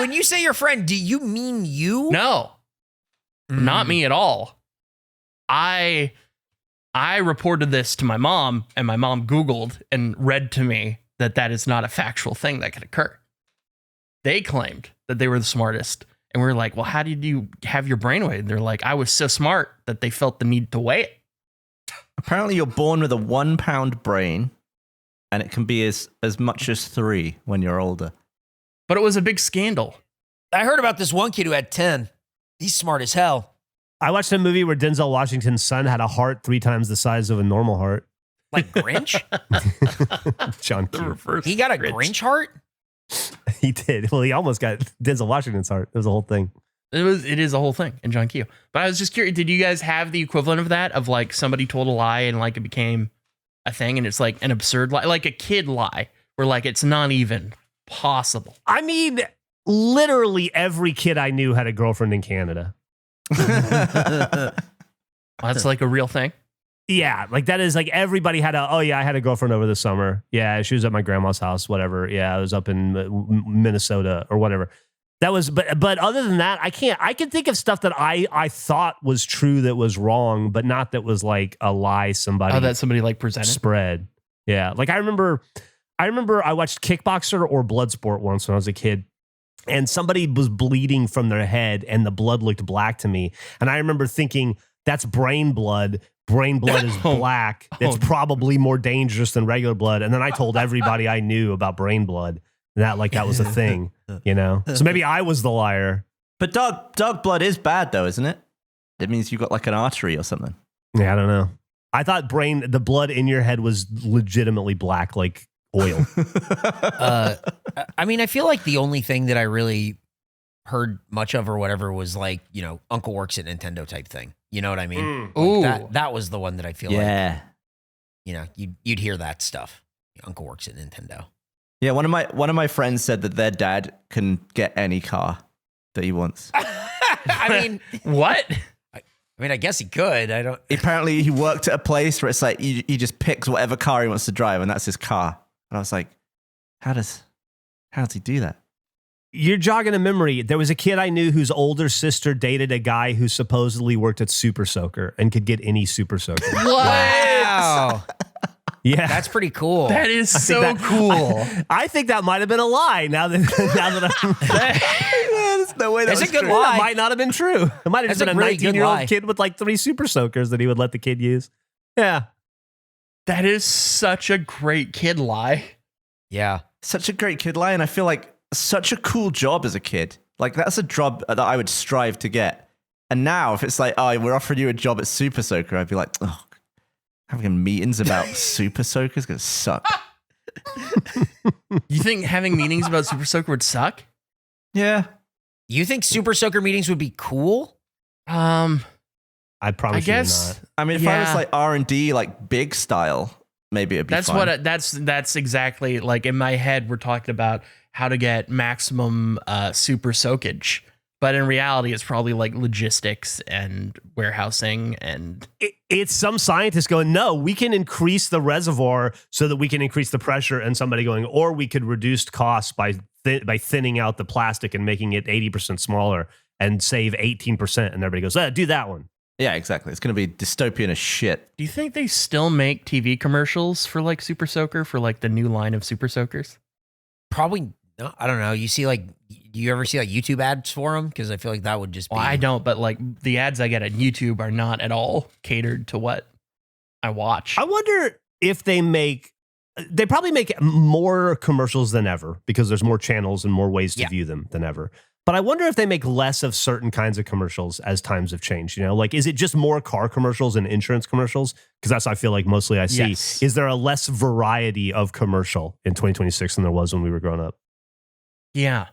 Speaker 4: when you say your friend, do you mean you?
Speaker 2: No, not me at all. I reported this to my mom, and my mom Googled and read to me that is not a factual thing that could occur. They claimed that they were the smartest, and we were like, well, how did you have your brain weighed? They're like, I was so smart that they felt the need to weigh it.
Speaker 3: Apparently, you're born with a 1-pound brain, and it can be as much as 3 when you're older.
Speaker 2: But it was a big scandal.
Speaker 4: I heard about this one kid who had 10. He's smart as hell.
Speaker 1: I watched a movie where Denzel Washington's son had a heart 3 times the size of a normal heart.
Speaker 4: Like Grinch?
Speaker 1: John
Speaker 2: The
Speaker 1: Q.
Speaker 2: reverse.
Speaker 4: He got a Grinch heart?
Speaker 1: He did. Well, he almost got Denzel Washington's heart. It was a whole thing.
Speaker 2: It is a whole thing in John Q. But I was just curious, did you guys have the equivalent of that? Of like somebody told a lie and like it became a thing and it's like an absurd lie, like a kid lie where like it's not even possible.
Speaker 1: I mean, literally every kid I knew had a girlfriend in Canada.
Speaker 2: That's like a real thing.
Speaker 1: Yeah, like that is like everybody had I had a girlfriend over the summer. Yeah, she was at my grandma's house, whatever. Yeah, I was up in Minnesota or whatever. That was, but other than that, I can think of stuff that I thought was true that was wrong, but not that was like a lie somebody
Speaker 2: that somebody like presented.
Speaker 1: Spread. Yeah, like I remember I watched Kickboxer or Bloodsport once when I was a kid. And somebody was bleeding from their head and the blood looked black to me. And I remember thinking, that's brain blood. Brain blood is black. It's probably more dangerous than regular blood. And then I told everybody I knew about brain blood. That was a thing, you know? So maybe I was the liar.
Speaker 3: But dog blood is bad though, isn't it? It means you got like an artery or something.
Speaker 1: Yeah, I don't know. I thought the blood in your head was legitimately black, like oil.
Speaker 4: I mean, I feel like the only thing that I really heard much of or whatever was like, Uncle works at Nintendo type thing. You know what I mean? That was the one that I feel like, you'd hear that stuff. Uncle works at Nintendo.
Speaker 3: Yeah, one of my friends said that their dad can get any car that he wants.
Speaker 4: I mean,
Speaker 2: what?
Speaker 4: I guess he could.
Speaker 3: Apparently, he worked at a place where it's like he just picks whatever car he wants to drive, and that's his car. And I was like, how does he do that?
Speaker 1: You're jogging a memory. There was a kid I knew whose older sister dated a guy who supposedly worked at Super Soaker and could get any Super Soaker.
Speaker 4: Wow.
Speaker 1: Yeah.
Speaker 4: That's pretty cool.
Speaker 2: That is so cool.
Speaker 1: I think that might have been a lie. Now that I'm, there's no way that
Speaker 4: That's
Speaker 1: was
Speaker 4: a good
Speaker 1: true.
Speaker 4: lie.
Speaker 1: That might not have been true. It might have just
Speaker 4: That's
Speaker 1: been
Speaker 4: a
Speaker 1: a
Speaker 4: really good
Speaker 1: 19-year-old
Speaker 4: lie.
Speaker 1: kid with like 3 super soakers that he would let the kid use. Yeah.
Speaker 2: That is such a great kid lie.
Speaker 4: Yeah.
Speaker 3: Such a great kid lie, and I feel like such a cool job as a kid. Like, that's a job that I would strive to get. And now, if it's like, oh, we're offering you a job at Super Soaker, I'd be like, oh, having meetings about Super Soaker is going to suck.
Speaker 2: You think having meetings about Super Soaker would suck?
Speaker 3: Yeah.
Speaker 4: You think Super Soaker meetings would be cool?
Speaker 1: I promise
Speaker 2: I
Speaker 1: you
Speaker 2: guess
Speaker 1: not.
Speaker 3: I mean, if I was
Speaker 2: Yeah.
Speaker 3: like R&D, like big style, maybe it'd be
Speaker 2: that's
Speaker 3: fine.
Speaker 2: what that's exactly like in my head. We're talking about how to get maximum super soakage, but in reality, it's probably like logistics and warehousing and
Speaker 1: It's some scientists going, no, we can increase the reservoir so that we can increase the pressure, and somebody going, or we could reduce costs by thinning out the plastic and making it 80% smaller and save 18%. And everybody goes, do that one.
Speaker 3: Yeah, exactly. It's going to be dystopian as shit.
Speaker 2: Do you think they still make TV commercials for like Super Soaker for like the new line of Super Soakers?
Speaker 4: Probably. No, I don't know. You see, like, do you ever see like YouTube ads for them? Because I feel like that would just be.
Speaker 2: Well, I don't, but like the ads I get on YouTube are not at all catered to what I watch.
Speaker 1: I wonder if they probably make more commercials than ever because there's more channels and more ways to view them than ever. But I wonder if they make less of certain kinds of commercials as times have changed. You know, like, is it just more car commercials and insurance commercials? Because that's, I feel like, mostly I see.
Speaker 2: Yes.
Speaker 1: Is there a less variety of commercial in 2026 than there was when we were growing up?
Speaker 2: Yeah.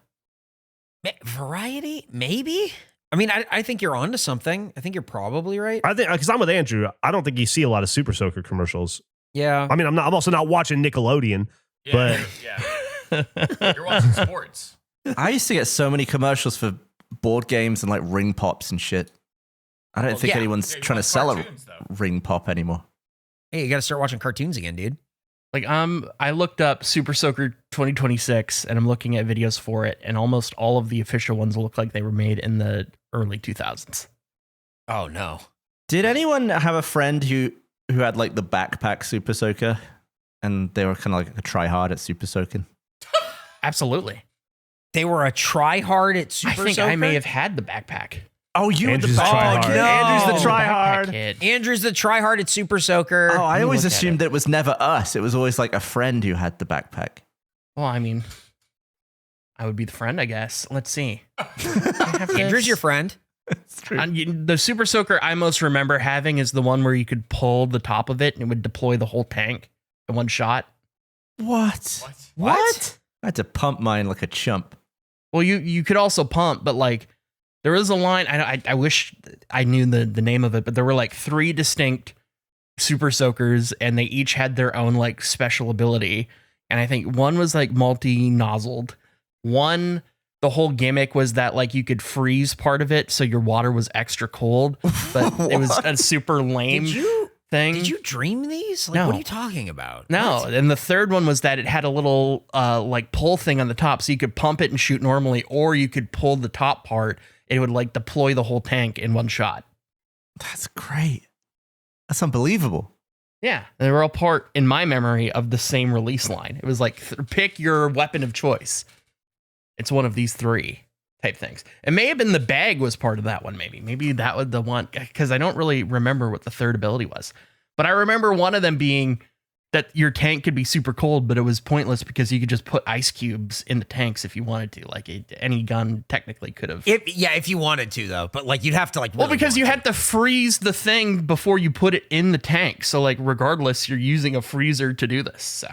Speaker 4: Variety? Maybe. I mean, I think you're onto something. I think you're probably right.
Speaker 1: I think, because I'm with Andrew, I don't think you see a lot of Super Soaker commercials.
Speaker 4: Yeah.
Speaker 1: I mean, I'm also not watching Nickelodeon, but
Speaker 5: You're watching sports.
Speaker 3: I used to get so many commercials for board games and like ring pops and shit. I don't think anyone's
Speaker 5: you
Speaker 3: trying to
Speaker 5: watch
Speaker 3: sell
Speaker 5: cartoons, though.
Speaker 3: a ring pop anymore.
Speaker 4: Hey, you got to start watching cartoons again, dude.
Speaker 2: Like I looked up Super Soaker 2026 and I'm looking at videos for it, and almost all of the official ones look like they were made in the early 2000s.
Speaker 4: Oh no.
Speaker 3: Did anyone have a friend who had like the backpack Super Soaker and they were kind of like a try hard at Super Soaking?
Speaker 2: Absolutely.
Speaker 4: They were a try hard at Super
Speaker 2: I think
Speaker 4: Soaker?
Speaker 2: I may have had the backpack.
Speaker 3: Oh, you
Speaker 1: Andrew's
Speaker 3: were
Speaker 1: the
Speaker 3: the
Speaker 1: try-hard.
Speaker 3: no.
Speaker 1: Andrew's the
Speaker 2: Backpack
Speaker 1: try-hard.
Speaker 2: kid.
Speaker 4: Andrew's the try hard at Super Soaker.
Speaker 3: Oh, I
Speaker 2: me
Speaker 3: always
Speaker 2: look at
Speaker 3: assumed
Speaker 2: it.
Speaker 3: that it was never us. It was always like a friend who had the backpack.
Speaker 2: Well, I mean, I would be the friend, I guess. Let's see.
Speaker 4: Andrew's your friend.
Speaker 3: It's true.
Speaker 2: The Super Soaker I most remember having is the one where you could pull the top of it and it would deploy the whole tank in one shot.
Speaker 3: What?
Speaker 4: What?
Speaker 3: I had to pump mine like a chump.
Speaker 2: Well, you could also pump, but like there was a line. I wish I knew the name of it, but there were like 3 distinct Super Soakers, and they each had their own like special ability. And I think one was like multi-nozzled. One, the whole gimmick was that like you could freeze part of it, so your water was extra cold, but it was a super lame thing.
Speaker 4: Did you dream these? Like,
Speaker 2: No.
Speaker 4: what are you talking about?
Speaker 2: No,
Speaker 4: What?
Speaker 2: and the third one was that it had a little like pull thing on the top, so you could pump it and shoot normally, or you could pull the top part. It would like deploy the whole tank in one shot.
Speaker 3: That's great. That's unbelievable.
Speaker 2: Yeah, they were all part, in my memory, of the same release line. It was like pick your weapon of choice. It's one of these 3 type things. It may have been the bag was part of that one. Maybe that was the one, because I don't really remember what the third ability was. But I remember one of them being that your tank could be super cold, but it was pointless because you could just put ice cubes in the tanks if you wanted to. Like any gun technically could have.
Speaker 4: If you wanted to, though. But, like, you'd have to, like,
Speaker 2: Well,
Speaker 4: really
Speaker 2: because you
Speaker 4: want
Speaker 2: had to freeze the thing before you put it in the tank. So, like, regardless, you're using a freezer to do this. So,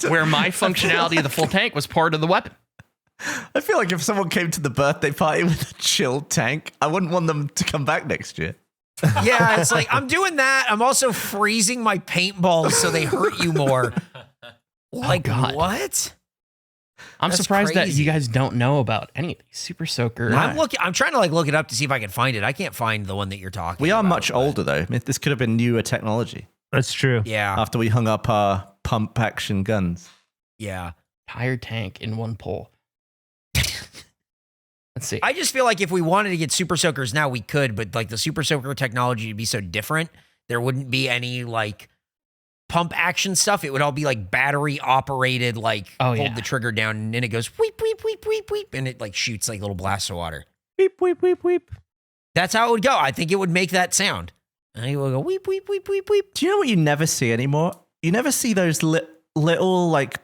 Speaker 2: where my functionality of the full tank was part of the weapon.
Speaker 3: I feel like if someone came to the birthday party with a chilled tank, I wouldn't want them to come back next year.
Speaker 4: Yeah, it's like, I'm doing that. I'm also freezing my paintballs so they hurt you more. Like,
Speaker 2: God.
Speaker 4: what?
Speaker 2: I'm
Speaker 4: That's
Speaker 2: surprised that
Speaker 4: crazy.
Speaker 2: you guys don't know about any of these. Super Soaker.
Speaker 4: I'm trying to, like, look it up to see if I can find it. I can't find the one that you're talking
Speaker 3: We are
Speaker 4: about.
Speaker 3: much
Speaker 4: but-
Speaker 3: older, though. I mean, this could have been newer technology
Speaker 1: that's true.
Speaker 4: Yeah,
Speaker 3: after we hung up our pump action guns.
Speaker 4: yeah.
Speaker 2: Entire tank in one pull. Let's see.
Speaker 4: I just feel like if we wanted to get Super Soakers now, we could, but, like, the Super Soaker technology would be so different. There wouldn't be any, like, pump action stuff, it would all be like battery operated, like hold the trigger down and then it goes weep, weep, weep, weep, weep, and it like shoots like little blasts of water.
Speaker 1: Weep, weep, weep, weep.
Speaker 4: That's how it would go. I think it would make that sound. And it would go weep, weep, weep, weep, weep.
Speaker 3: Do you know what you never see anymore? You never see those little, like,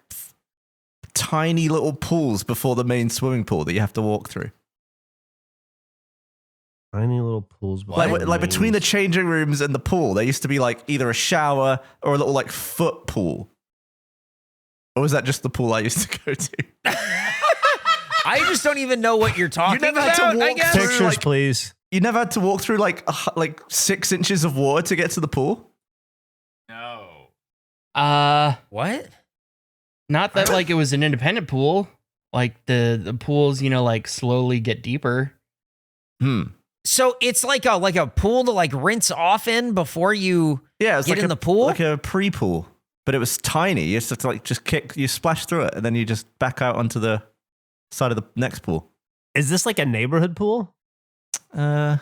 Speaker 3: tiny little pools before the main swimming pool that you have to walk through.
Speaker 1: Tiny little pools.
Speaker 3: Like between the changing rooms and the pool, there used to be like either a shower or a little like foot pool. Or was that just the pool I used to go to?
Speaker 4: I just don't even know what you're talking
Speaker 3: never
Speaker 4: about.
Speaker 3: had to walk
Speaker 4: I guess.
Speaker 3: through,
Speaker 1: Pictures, please.
Speaker 3: You never had to walk through like 6 inches of water to get to the pool?
Speaker 5: No.
Speaker 4: What?
Speaker 2: Not that like it was an independent pool. Like the pools, you know, like slowly get deeper.
Speaker 4: So it's like a pool to like rinse off in before you
Speaker 3: It's
Speaker 4: get
Speaker 3: like
Speaker 4: in the pool?
Speaker 3: like a pre-pool, but it was tiny. You just have to like just you splash through it, and then you just back out onto the side of the next pool.
Speaker 1: Is this like a neighborhood pool? Do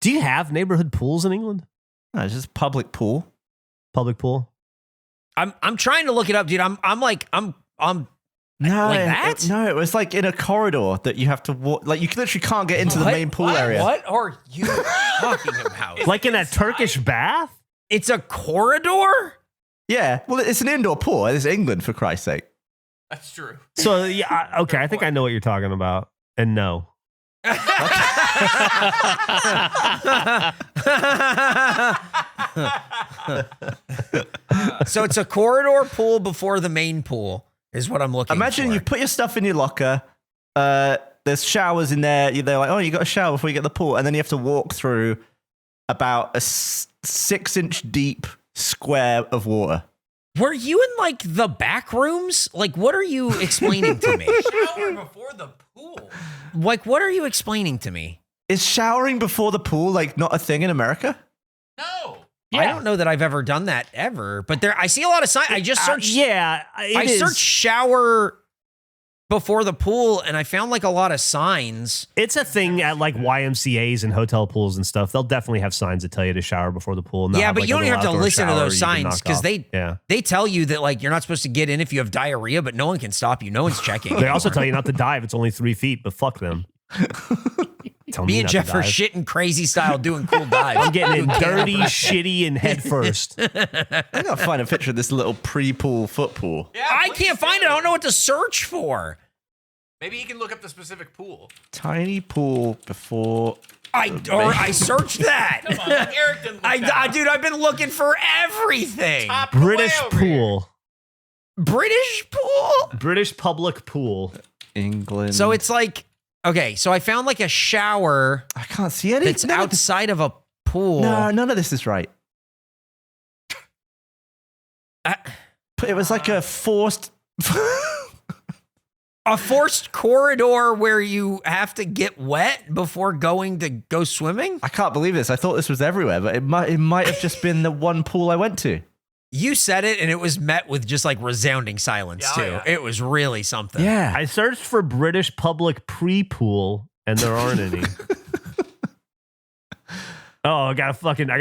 Speaker 1: you have neighborhood pools in England?
Speaker 3: No, it's just public pool.
Speaker 1: Public pool.
Speaker 4: I'm trying to look it up, dude. I'm like that?
Speaker 3: No, it was like in a corridor that you have to walk. Like you literally can't get into the main pool area.
Speaker 4: What are you talking about?
Speaker 1: Like in a Turkish bath?
Speaker 4: It's a corridor?
Speaker 3: Yeah, well, it's an indoor pool. It's England, for Christ's sake.
Speaker 5: That's true.
Speaker 1: So, yeah, okay, I think I know what you're talking about. And no.
Speaker 4: So it's a corridor pool before the main pool is what I'm looking
Speaker 3: Imagine
Speaker 4: for.
Speaker 3: you put your stuff in your locker. There's showers in there. They're like, oh, you got a shower before you get the pool. And then you have to walk through about a 6-inch deep square of water.
Speaker 4: Were you in like the back rooms? Like, what are you explaining to me?
Speaker 5: Shower before the pool.
Speaker 4: Like, what are you explaining to me?
Speaker 3: Is showering before the pool like not a thing in America?
Speaker 5: No.
Speaker 4: I don't know that I've ever done that ever, but there I see a lot of signs. I just searched. I searched shower before the pool, and I found like a lot of signs.
Speaker 1: It's a thing at like YMCAs and hotel pools and stuff. They'll definitely have signs that tell you to shower before the pool.
Speaker 4: Yeah, but you don't even have to listen to those
Speaker 1: signs
Speaker 4: signs because they tell you that like you're not supposed to get in if you have diarrhea, but no one can stop you. No one's checking.
Speaker 1: They also tell you not to dive. It's only 3 feet, but fuck them.
Speaker 4: Me and Jeff are shitting crazy style doing cool dives.
Speaker 1: I'm getting in dirty, shitty, and head first.
Speaker 3: I gotta find a picture of this little pre-pool foot pool.
Speaker 5: Yeah,
Speaker 4: I can't find it. I don't know what to search for.
Speaker 5: Maybe you can look up the specific pool.
Speaker 3: Tiny pool before.
Speaker 4: I searched that.
Speaker 5: Come on, like Eric didn't look
Speaker 4: Dude, I've been looking for everything.
Speaker 5: Top of the
Speaker 1: British
Speaker 5: way over here.
Speaker 1: pool.
Speaker 4: British pool?
Speaker 1: British public pool.
Speaker 3: England.
Speaker 4: So it's like, okay, so I found like a shower
Speaker 3: I can't see anything.
Speaker 4: that's outside of a pool.
Speaker 3: No, none of this is right. It was like a forced.
Speaker 4: A forced corridor where you have to get wet before going to go swimming?
Speaker 3: I can't believe this. I thought this was everywhere, but it might have just been the one pool I went to.
Speaker 4: You said it, and it was met with just like resounding silence, too.
Speaker 5: Yeah.
Speaker 4: It was really something.
Speaker 3: Yeah.
Speaker 1: I searched for British public pre-pool, and there aren't any. Oh, I got a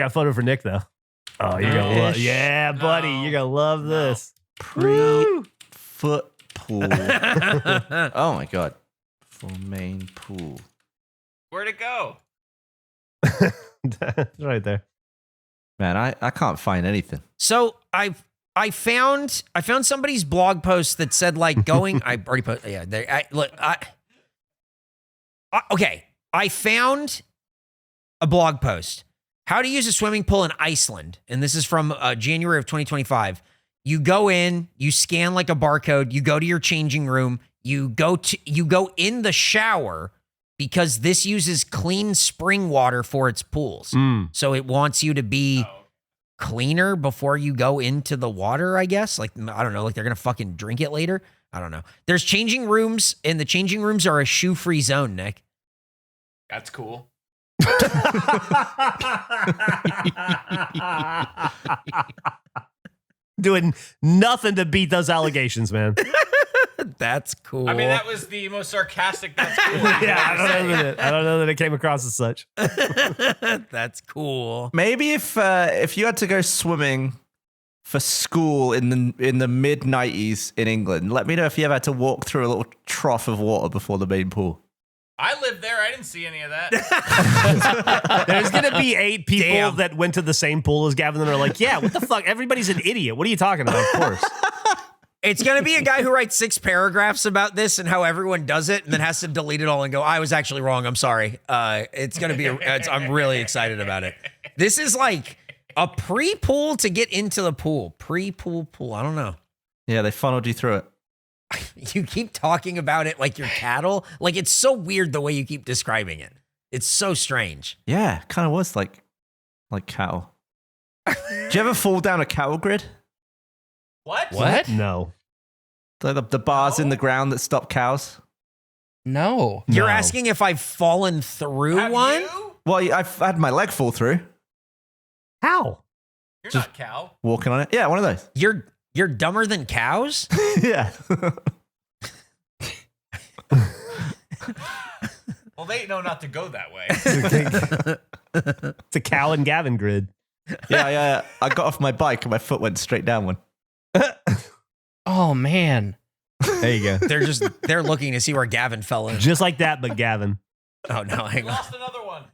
Speaker 1: photo for Nick though. Oh, you're gonna love, yeah, buddy, you're gonna love this.
Speaker 3: Pre-foot pool. Oh my god. For main pool.
Speaker 5: Where'd it go?
Speaker 1: Right there.
Speaker 3: Man, I can't find anything.
Speaker 4: So I found somebody's blog post that said like going. I already put okay. I found a blog post. How to use a swimming pool in Iceland, and this is from January of 2025. You go in, you scan like a barcode. You go to your changing room. You go in the shower because this uses clean spring water for its pools. So it wants you to be cleaner before you go into the water, I guess. Like, I don't know, like they're going to fucking drink it later. I don't know. There's changing rooms, and the changing rooms are a shoe-free zone, Nick.
Speaker 5: That's cool.
Speaker 1: Doing nothing to beat those allegations, man.
Speaker 4: That's cool.
Speaker 5: I mean, that was the most sarcastic. That's cool.
Speaker 1: Yeah, I don't know that it came across as such.
Speaker 4: That's cool.
Speaker 3: Maybe if you had to go swimming for school in the mid 90s in England? Let me know if you ever had to walk through a little trough of water before the main pool.
Speaker 5: I lived there. I didn't see any of that.
Speaker 1: There's going to be 8 people that went to the same pool as Gavin and are like, yeah, what the fuck? Everybody's an idiot. What are you talking about? Of course.
Speaker 4: It's going to be a guy who writes 6 paragraphs about this and how everyone does it and then has to delete it all and go, I was actually wrong. I'm sorry. It's going to be, I'm really excited about it. This is like a pre-pool to get into the pool. Pre-pool pool. I don't know.
Speaker 3: Yeah, they funneled you through it.
Speaker 4: You keep talking about it like you're cattle. Like, it's so weird the way you keep describing it. It's so strange.
Speaker 3: Yeah, kind of was like cattle. Do you ever fall down a cattle grid?
Speaker 2: What?
Speaker 1: No.
Speaker 3: The bars in the ground that stop cows?
Speaker 2: No.
Speaker 4: You're
Speaker 1: No.
Speaker 4: asking if I've fallen through one?
Speaker 3: Well, I've had my leg fall through
Speaker 1: How?
Speaker 5: You're not cow.
Speaker 3: walking on it. Yeah, one of those.
Speaker 4: You're dumber than cows?
Speaker 3: Yeah.
Speaker 5: Well, they know not to go that way.
Speaker 1: It's a Cal and Gavin grid.
Speaker 3: Yeah. I got off my bike and my foot went straight down one.
Speaker 2: Oh, man.
Speaker 1: There you go.
Speaker 4: They're looking to see where Gavin fell in.
Speaker 1: Just like that, but Gavin.
Speaker 4: Oh, no, hang on.
Speaker 5: Lost another one.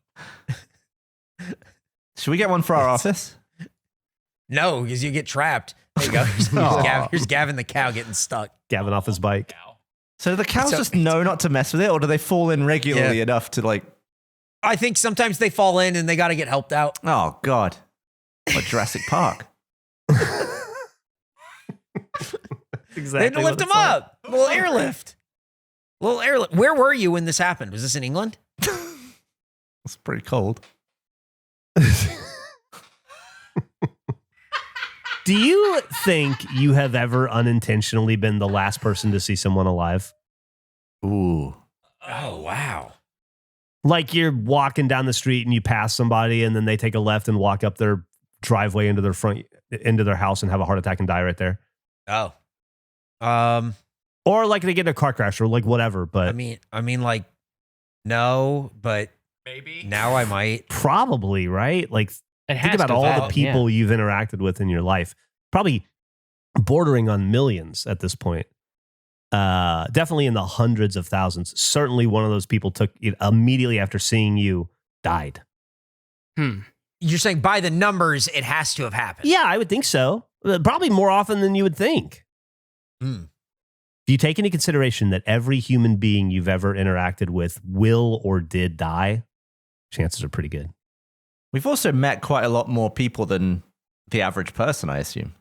Speaker 3: Should we get one for our office?
Speaker 4: No, because you get trapped. There you go. Here's Gavin the cow getting stuck.
Speaker 1: Gavin off his bike.
Speaker 5: Cow.
Speaker 3: So do the cows
Speaker 4: So-
Speaker 3: just know not to mess with it, or do they fall in regularly enough to like,
Speaker 4: I think sometimes they fall in and they got to get helped out.
Speaker 3: oh, God. Like Jurassic Park.
Speaker 1: Exactly.
Speaker 4: They had to lift him up. A little airlift. Where were you when this happened? Was this in England?
Speaker 3: It's pretty cold.
Speaker 1: Do you think you have ever unintentionally been the last person to see someone alive?
Speaker 3: Ooh.
Speaker 4: Oh, wow.
Speaker 1: Like you're walking down the street and you pass somebody and then they take a left and walk up their driveway into their house and have a heart attack and die right there.
Speaker 4: Oh.
Speaker 1: Or like they get in a car crash or like whatever, but
Speaker 4: I mean, like, no, but
Speaker 5: Maybe.
Speaker 4: now I might.
Speaker 1: probably, right? Like
Speaker 2: It
Speaker 1: think
Speaker 2: has
Speaker 1: about
Speaker 2: to
Speaker 1: all
Speaker 2: have,
Speaker 1: the people you've interacted with in your life. Probably bordering on millions at this point. Definitely in the hundreds of thousands. Certainly one of those people took it immediately after seeing you died.
Speaker 4: You're saying by the numbers, it has to have happened.
Speaker 1: Yeah, I would think so. Probably more often than you would think.
Speaker 4: Hmm.
Speaker 1: Do you take into consideration that every human being you've ever interacted with will or did die? Chances are pretty good.
Speaker 3: We've also met quite a lot more people than the average person, I assume.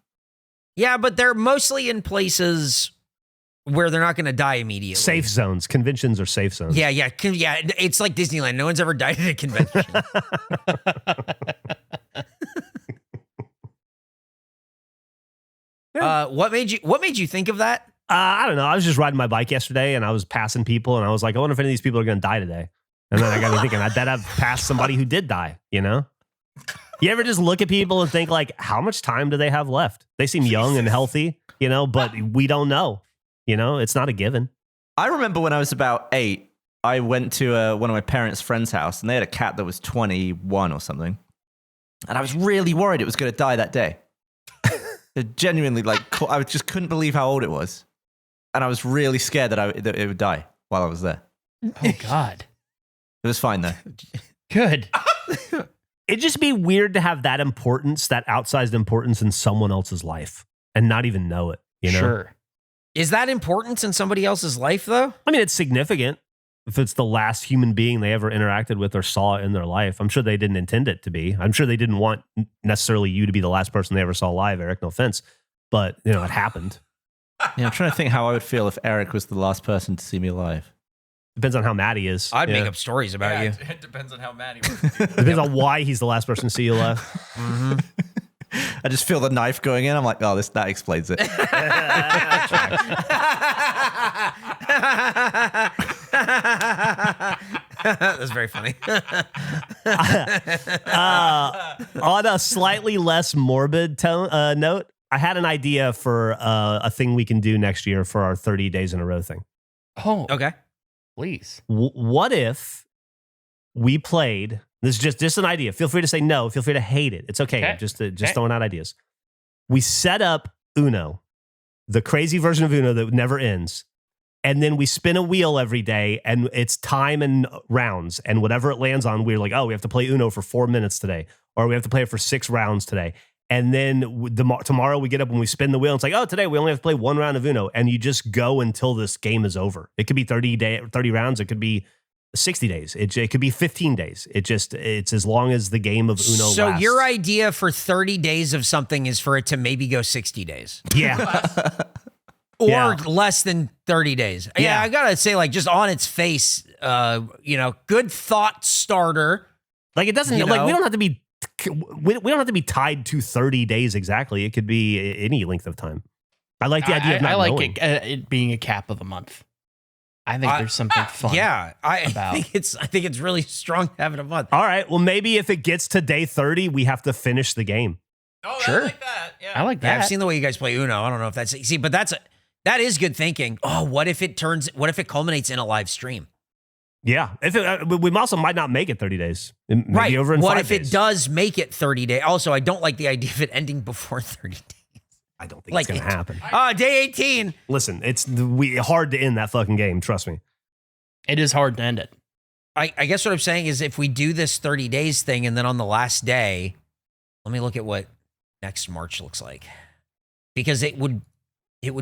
Speaker 4: Yeah, but they're mostly in places where they're not going to die immediately.
Speaker 1: Safe zones. Conventions are safe zones.
Speaker 4: Yeah. It's like Disneyland. No one's ever died at a convention. What made you think of that?
Speaker 1: I don't know. I was just riding my bike yesterday and I was passing people and I was like, I wonder if any of these people are going to die today. And then I got me thinking, I bet I've passed somebody who did die, you know? You ever just look at people and think like, how much time do they have left? They seem young and healthy, you know, but we don't know. You know, it's not a given.
Speaker 3: I remember when I was about 8, I went to one of my parents' friend's house and they had a cat that was 21 or something. And I was really worried it was going to die that day. It genuinely, like, I just couldn't believe how old it was. And I was really scared that it would die while I was there.
Speaker 2: Oh, God.
Speaker 3: It was fine, though.
Speaker 2: Good.
Speaker 1: It'd just be weird to have that importance, that outsized importance in someone else's life and not even know it, you know?
Speaker 2: Sure.
Speaker 4: Is that importance in somebody else's life, though?
Speaker 1: I mean, it's significant if it's the last human being they ever interacted with or saw in their life. I'm sure they didn't intend it to be. I'm sure they didn't want necessarily you to be the last person they ever saw live, Eric. No offense. But, you know, it happened.
Speaker 3: Yeah, I'm trying to think how I would feel if Eric was the last person to see me alive.
Speaker 1: Depends on how mad he is.
Speaker 4: I'd
Speaker 1: Yeah.
Speaker 4: make up stories about you.
Speaker 5: It depends on how mad he was.
Speaker 1: Depends on why he's the last person to see you alive.
Speaker 3: I just feel the knife going in. I'm like, oh, that explains it.
Speaker 4: That's very funny.
Speaker 1: On a slightly less morbid note, I had an idea for a thing we can do next year for our 30 days in a row thing.
Speaker 2: Oh,
Speaker 4: Okay.
Speaker 2: please.
Speaker 1: What if we played? This is just an idea. Feel free to say no. Feel free to hate it. It's okay.
Speaker 2: Okay.
Speaker 1: Just
Speaker 2: Okay.
Speaker 1: throwing out ideas. We set up Uno, the crazy version of Uno that never ends. And then we spin a wheel every day, and it's time and rounds. And whatever it lands on, we're like, oh, we have to play Uno for 4 minutes today, or we have to play it for 6 rounds today. And then tomorrow we get up and we spin the wheel. And it's like, oh, today we only have to play 1 round of Uno. And you just go until this game is over. It could be 30 rounds. It could be 60 days. It could be 15 days. It's as long as the game of Uno
Speaker 4: So
Speaker 1: lasts.
Speaker 4: your idea for 30 days of something is for it to maybe go 60 days.
Speaker 1: Yeah.
Speaker 4: Or less than 30 days. Yeah, I gotta say, like, just on its face, good thought starter.
Speaker 1: Like, it doesn't, like, we don't have to be tied to 30 days exactly. It could be any length of time. I like the idea of not knowing.
Speaker 2: It being a cap of a month. I think there's something fun.
Speaker 4: Yeah, I think it's really strong having a month.
Speaker 1: All right, well, maybe if it gets to day 30, we have to finish the game.
Speaker 5: Oh,
Speaker 2: Sure.
Speaker 5: I like that. Yeah.
Speaker 2: I like
Speaker 4: Yeah,
Speaker 2: that.
Speaker 4: I've seen the way you guys play Uno. I don't know if that's but that is good thinking. Oh, what if it culminates in a live stream?
Speaker 1: Yeah, we also might not make it 30 days. Maybe
Speaker 4: Right.
Speaker 1: over in
Speaker 4: what
Speaker 1: 5
Speaker 4: if
Speaker 1: days.
Speaker 4: it does make it 30 days? Also, I don't like the idea of it ending before 30 days.
Speaker 1: I don't think it's going to happen.
Speaker 4: Day 18.
Speaker 1: Listen, it's hard to end that fucking game. Trust me.
Speaker 2: It is hard to end it.
Speaker 4: I guess what I'm saying is if we do this 30 days thing and then on the last day, let me look at what next March looks like. Because it would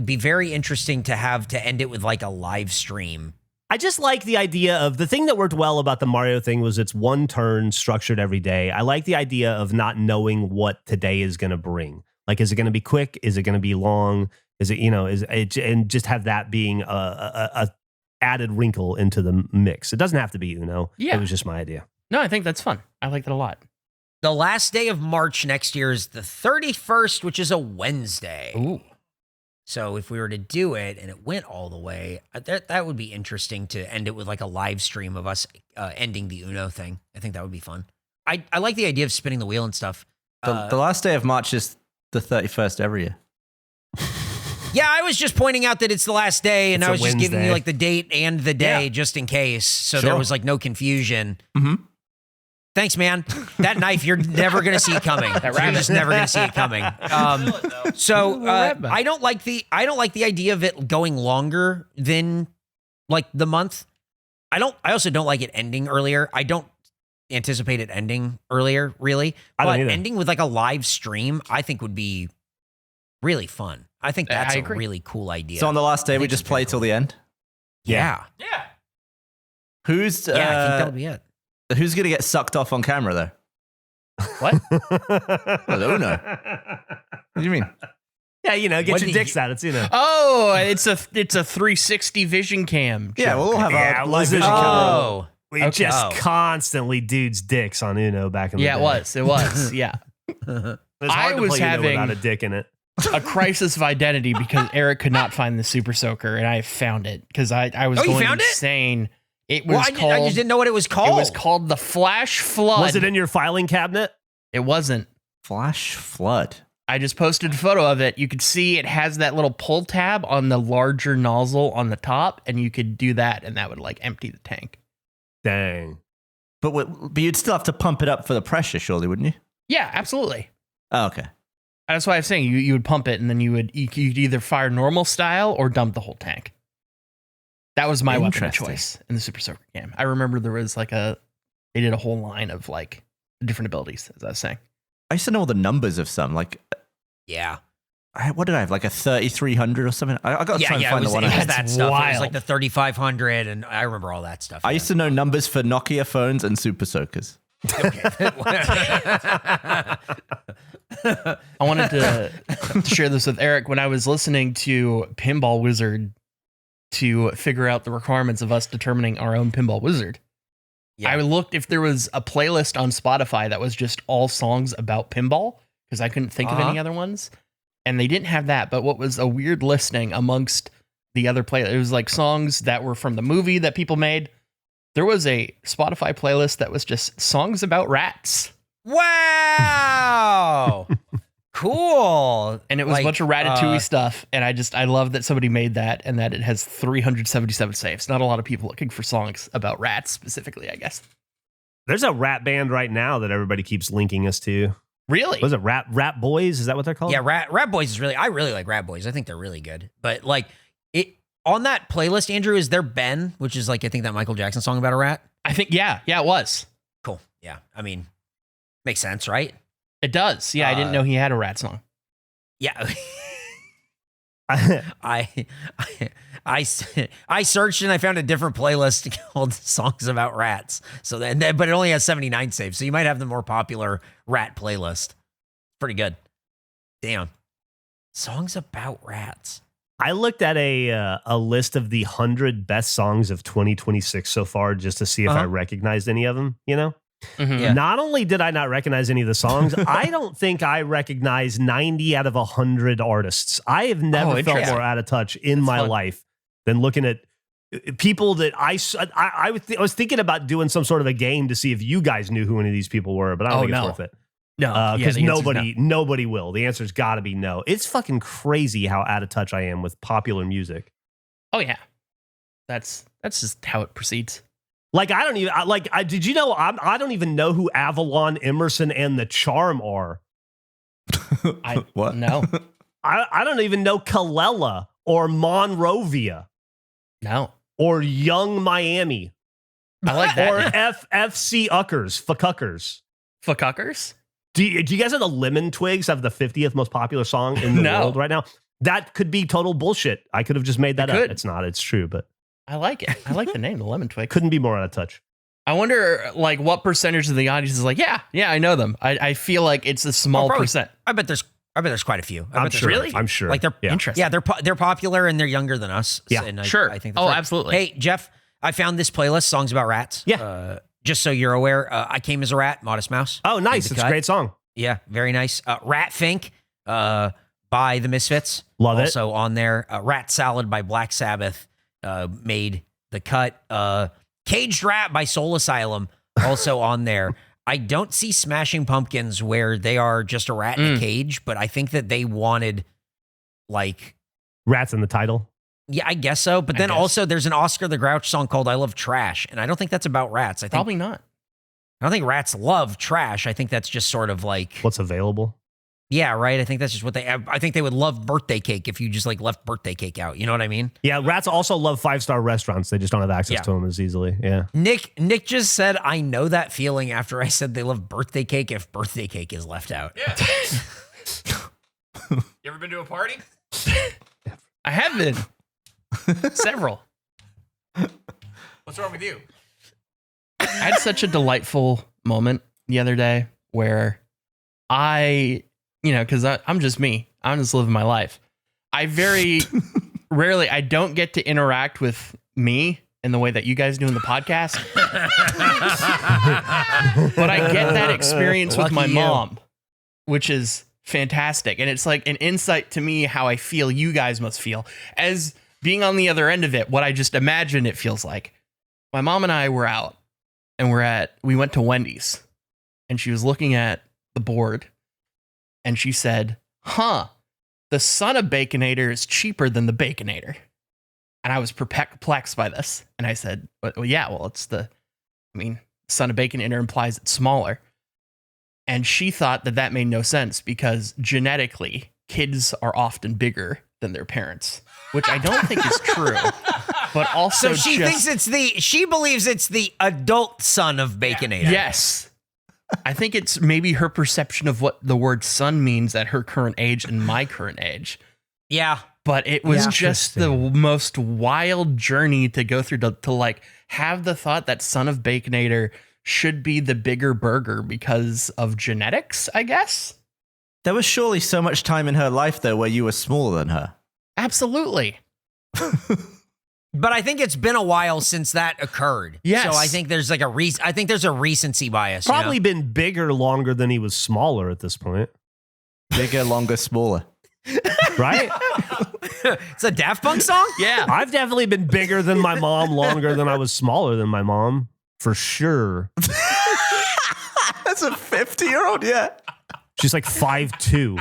Speaker 4: be very interesting to end it with like a live stream.
Speaker 1: I just like the idea of the thing that worked well about the Mario thing was it's one turn structured every day. I like the idea of not knowing what today is going to bring. Like, is it going to be quick? Is it going to be long? Is it, and just have that being a added wrinkle into the mix. It doesn't have to be Uno.
Speaker 2: Yeah.
Speaker 1: It was just my idea.
Speaker 2: No, I think that's fun. I like that a lot.
Speaker 4: The last day of March next year is the 31st, which is a Wednesday.
Speaker 2: Ooh.
Speaker 4: So if we were to do it and it went all the way, that would be interesting to end it with like a live stream of us ending the Uno thing. I think that would be fun. I like the idea of spinning the wheel and stuff.
Speaker 3: The last day of March is the 31st every year.
Speaker 4: Yeah, I was just pointing out that it's the last day, and
Speaker 1: It's
Speaker 4: I
Speaker 1: a
Speaker 4: was just giving you
Speaker 1: Wednesday.
Speaker 4: like the date and the day
Speaker 1: Yeah.
Speaker 4: just in case, so
Speaker 3: Sure.
Speaker 4: there was like no confusion.
Speaker 3: Mm-hmm.
Speaker 4: Thanks, man. That knife, you're never gonna see it coming. You're just never gonna see it coming. So I don't like the idea of it going longer than like the month. I also don't like it ending earlier. I don't anticipate it ending earlier, really.
Speaker 1: I don't
Speaker 4: But
Speaker 1: either.
Speaker 4: ending with like a live stream, I think would be really fun. I think that's
Speaker 2: I
Speaker 4: a
Speaker 2: agree.
Speaker 4: really cool idea.
Speaker 3: So on the last day,
Speaker 4: I
Speaker 3: we
Speaker 4: think
Speaker 3: just
Speaker 4: it's
Speaker 3: play
Speaker 4: very
Speaker 3: till
Speaker 4: cool.
Speaker 3: the end.
Speaker 4: Yeah.
Speaker 5: Yeah.
Speaker 3: Who's
Speaker 4: Yeah, I think that would be it.
Speaker 3: who's gonna get sucked off on camera though?
Speaker 2: What?
Speaker 3: I don't know. What do you mean?
Speaker 1: Yeah, get
Speaker 4: What
Speaker 1: your
Speaker 4: do
Speaker 1: dicks out. It's,
Speaker 2: Oh, it's a 360 vision cam.
Speaker 3: Yeah, we'll all have
Speaker 1: Yeah,
Speaker 3: our
Speaker 1: it
Speaker 3: live
Speaker 1: was
Speaker 3: vision
Speaker 1: a-
Speaker 3: camera.
Speaker 4: Oh.
Speaker 1: we
Speaker 2: Okay.
Speaker 1: just
Speaker 4: Oh.
Speaker 1: constantly dudes' dicks on Uno back in the
Speaker 2: Yeah,
Speaker 1: day.
Speaker 2: it was. Yeah.
Speaker 1: It was
Speaker 2: I
Speaker 1: hard to
Speaker 2: was
Speaker 1: play Uno
Speaker 2: having-
Speaker 1: without a dick in it.
Speaker 2: A crisis of identity because Eric could not find the Super Soaker, and I found it because I was
Speaker 4: Oh, you
Speaker 2: going
Speaker 4: found it?
Speaker 2: insane. It was
Speaker 4: Well, I
Speaker 2: called.
Speaker 4: just didn't know what it was called.
Speaker 2: It was called the Flash Flood.
Speaker 1: Was it in your filing cabinet?
Speaker 2: It wasn't.
Speaker 3: Flash flood.
Speaker 2: I just posted a photo of it. You could see it has that little pull tab on the larger nozzle on the top, and you could do that, and that would like empty the tank.
Speaker 1: Dang.
Speaker 3: But you'd still have to pump it up for the pressure, surely, wouldn't you?
Speaker 2: Yeah, absolutely.
Speaker 3: Oh, okay.
Speaker 2: That's why I was saying you would pump it, and then you'd either fire normal style or dump the whole tank. That was my weapon of
Speaker 3: Interesting.
Speaker 2: choice in the Super Soaker game. I remember there was they did a whole line of like different abilities, as I was saying.
Speaker 3: I used to know all the numbers of some. Like,
Speaker 4: Yeah.
Speaker 3: what did I have? Like a 3300 or something? I got to try and
Speaker 4: It
Speaker 3: find
Speaker 4: was,
Speaker 3: the one.
Speaker 4: it
Speaker 3: I
Speaker 4: was
Speaker 3: had.
Speaker 4: that stuff. It was
Speaker 2: wild.
Speaker 4: like the 3500, and I remember all that stuff.
Speaker 3: I used to know numbers for Nokia phones and Super Soakers.
Speaker 2: I wanted to share this with Eric when I was listening to Pinball Wizard to figure out the requirements of us determining our own Pinball Wizard.
Speaker 4: Yeah.
Speaker 2: I looked if there was a playlist on Spotify that was just all songs about pinball because I couldn't think of any other ones. And they didn't have that. But what was a weird listing amongst the other playlists, it was like songs that were from the movie that people made. There was a Spotify playlist that was just songs about rats.
Speaker 4: Wow. Cool.
Speaker 2: And it was a bunch of Ratatouille stuff. And I love that somebody made that and that it has 377 saves. Not a lot of people looking for songs about rats specifically, I guess.
Speaker 1: There's a rat band right now that everybody keeps linking us to.
Speaker 2: Really?
Speaker 1: Was it Rat Boys? Is that what they're called?
Speaker 4: Yeah, Rat Boys is I really like Rat Boys. I think they're really good. But like it on that playlist, Andrew, is there Ben, which is like I think that Michael Jackson song about a rat?
Speaker 2: I think, yeah, it was.
Speaker 4: Cool. Yeah. I mean, makes sense, right?
Speaker 2: It does. Yeah, I didn't know he had a rat song.
Speaker 4: Yeah. I searched and I found a different playlist called Songs About Rats. So then, but it only has 79 saves. So you might have the more popular rat playlist. Pretty good. Damn. Songs about rats.
Speaker 1: I looked at a list of the 100 best songs of 2026 so far just to see if I recognized any of them, you know?
Speaker 2: Mhm.
Speaker 4: Yeah.
Speaker 1: Not only did I not recognize any of the songs, I don't think I recognize 90 out of 100 artists. I have never felt
Speaker 2: interesting.
Speaker 1: more out of touch in my
Speaker 2: fun.
Speaker 1: life than looking at people that I was thinking about doing some sort of a game to see if you guys knew who any of these people were, but I don't think it's worth it.
Speaker 2: No,
Speaker 1: Because
Speaker 2: the answer's
Speaker 1: nobody will. The answer's got to be no. It's fucking crazy how out of touch I am with popular music.
Speaker 2: Oh yeah, that's just how it proceeds.
Speaker 1: Like I don't even did you know I don't even know who Avalon, Emerson, and the Charm are.
Speaker 3: What?
Speaker 2: No,
Speaker 1: I don't even know Kalela or Monrovia
Speaker 2: no.
Speaker 1: or Young Miami
Speaker 2: I like
Speaker 1: or
Speaker 2: that.
Speaker 1: FFC Fuckers.
Speaker 2: Fuckers?
Speaker 1: Do you guys know the Lemon Twigs have the 50th most popular song in the
Speaker 2: No.
Speaker 1: world right now? That could be total bullshit. I could have just made that
Speaker 2: It
Speaker 1: up.
Speaker 2: could.
Speaker 1: It's not. It's true, but
Speaker 2: I like it. I like the name, the Lemon Twig.
Speaker 1: couldn't be more out of touch.
Speaker 2: I wonder, like, what percentage of the audience is like, yeah, I know them. I feel like it's a small
Speaker 4: probably.
Speaker 2: percent.
Speaker 4: I bet there's quite a few.
Speaker 1: I'm sure.
Speaker 2: Really?
Speaker 1: I'm sure.
Speaker 4: Like they're
Speaker 1: yeah.
Speaker 2: Interesting.
Speaker 4: Yeah, they're popular and they're younger than us.
Speaker 1: Yeah,
Speaker 4: and
Speaker 2: sure.
Speaker 4: I think
Speaker 2: Oh,
Speaker 4: that's right.
Speaker 2: absolutely.
Speaker 4: Hey, Jeff, I found this playlist, Songs About Rats.
Speaker 1: Yeah.
Speaker 4: Just so you're aware, I Came as a Rat, Modest Mouse.
Speaker 1: Oh, nice.
Speaker 4: Made the
Speaker 1: It's a
Speaker 4: cut.
Speaker 1: great song.
Speaker 4: Yeah, very nice. Rat Fink by the Misfits.
Speaker 1: Love it.
Speaker 4: Also on there. Rat Salad by Black Sabbath made the cut. Caged Rat by Soul Asylum also on there. I don't see Smashing Pumpkins where they are just a rat in a cage, but I think that they wanted like
Speaker 1: Rats in the title.
Speaker 4: yeah, I guess so. But then
Speaker 2: guess.
Speaker 4: also there's an Oscar the Grouch song called I Love Trash. And I don't think that's about rats. I
Speaker 2: Probably not.
Speaker 4: don't think rats love trash. I think that's just sort of like
Speaker 1: What's available?
Speaker 4: yeah, right. I think that's just what I think they would love birthday cake if you just like left birthday cake out. You know what I mean?
Speaker 1: Yeah, rats also love 5-star restaurants. They just don't have access
Speaker 4: Yeah.
Speaker 1: to them as easily. Yeah.
Speaker 4: Nick just said, I know that feeling after I said they love birthday cake if birthday cake is left out.
Speaker 5: Yeah. You ever been to a party?
Speaker 2: I have been. Several.
Speaker 5: What's wrong with you?
Speaker 2: I had such a delightful moment the other day where because I'm just me. I'm just living my life. I very rarely, I don't get to interact with me in the way that you guys do in the podcast. But I get that experience with my
Speaker 4: Lucky you.
Speaker 2: mom, which is fantastic. And it's like an insight to me how I feel you guys must feel. As being on the other end of it, what I just imagine it feels like. My mom and I were out and we went to Wendy's and she was looking at the board and she said, the Son of Baconator is cheaper than the Baconator. And I was perplexed by this. And I said, well, it's Son of Baconator implies it's smaller. And she thought that made no sense because genetically, kids are often bigger than their parents, which I don't think is true. But also,
Speaker 4: So she believes it's the adult son of Baconator.
Speaker 2: Yes. I think it's maybe her perception of what the word son means at her current age and my current age.
Speaker 4: Yeah.
Speaker 2: But it was
Speaker 4: Yeah.
Speaker 2: just the most wild journey to go through to like have the thought that Son of Baconator should be the bigger burger because of genetics, I guess.
Speaker 3: There was surely so much time in her life, though, where you were smaller than her.
Speaker 2: Absolutely.
Speaker 4: But I think it's been a while since that occurred.
Speaker 2: Yes.
Speaker 4: So I think there's like I think there's a recency bias.
Speaker 1: Probably
Speaker 4: You
Speaker 1: been bigger longer than he was smaller at this point.
Speaker 3: Bigger, longer, smaller.
Speaker 1: Right?
Speaker 4: know? It's a Daft Punk song?
Speaker 2: Yeah.
Speaker 1: I've definitely been bigger than my mom longer than I was smaller than my mom. For sure.
Speaker 3: That's a 50-year-old, yeah.
Speaker 1: She's like 5'2".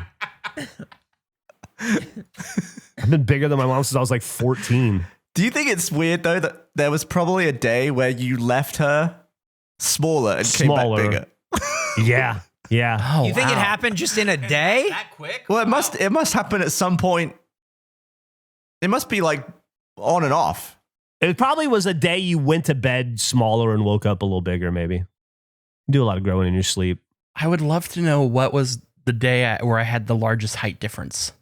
Speaker 1: I've been bigger than my mom since I was like 14.
Speaker 3: Do you think it's weird, though, that there was probably a day where you left her smaller and came back
Speaker 1: Smaller.
Speaker 3: bigger?
Speaker 1: Yeah. Yeah.
Speaker 2: Oh,
Speaker 4: You think it happened just in a day?
Speaker 5: That quick?
Speaker 3: Well, it must happen at some point. It must be like on and off.
Speaker 1: It probably was a day you went to bed smaller and woke up a little bigger, maybe. You do a lot of growing in your sleep.
Speaker 2: I would love to know what was the day where I had the largest height difference.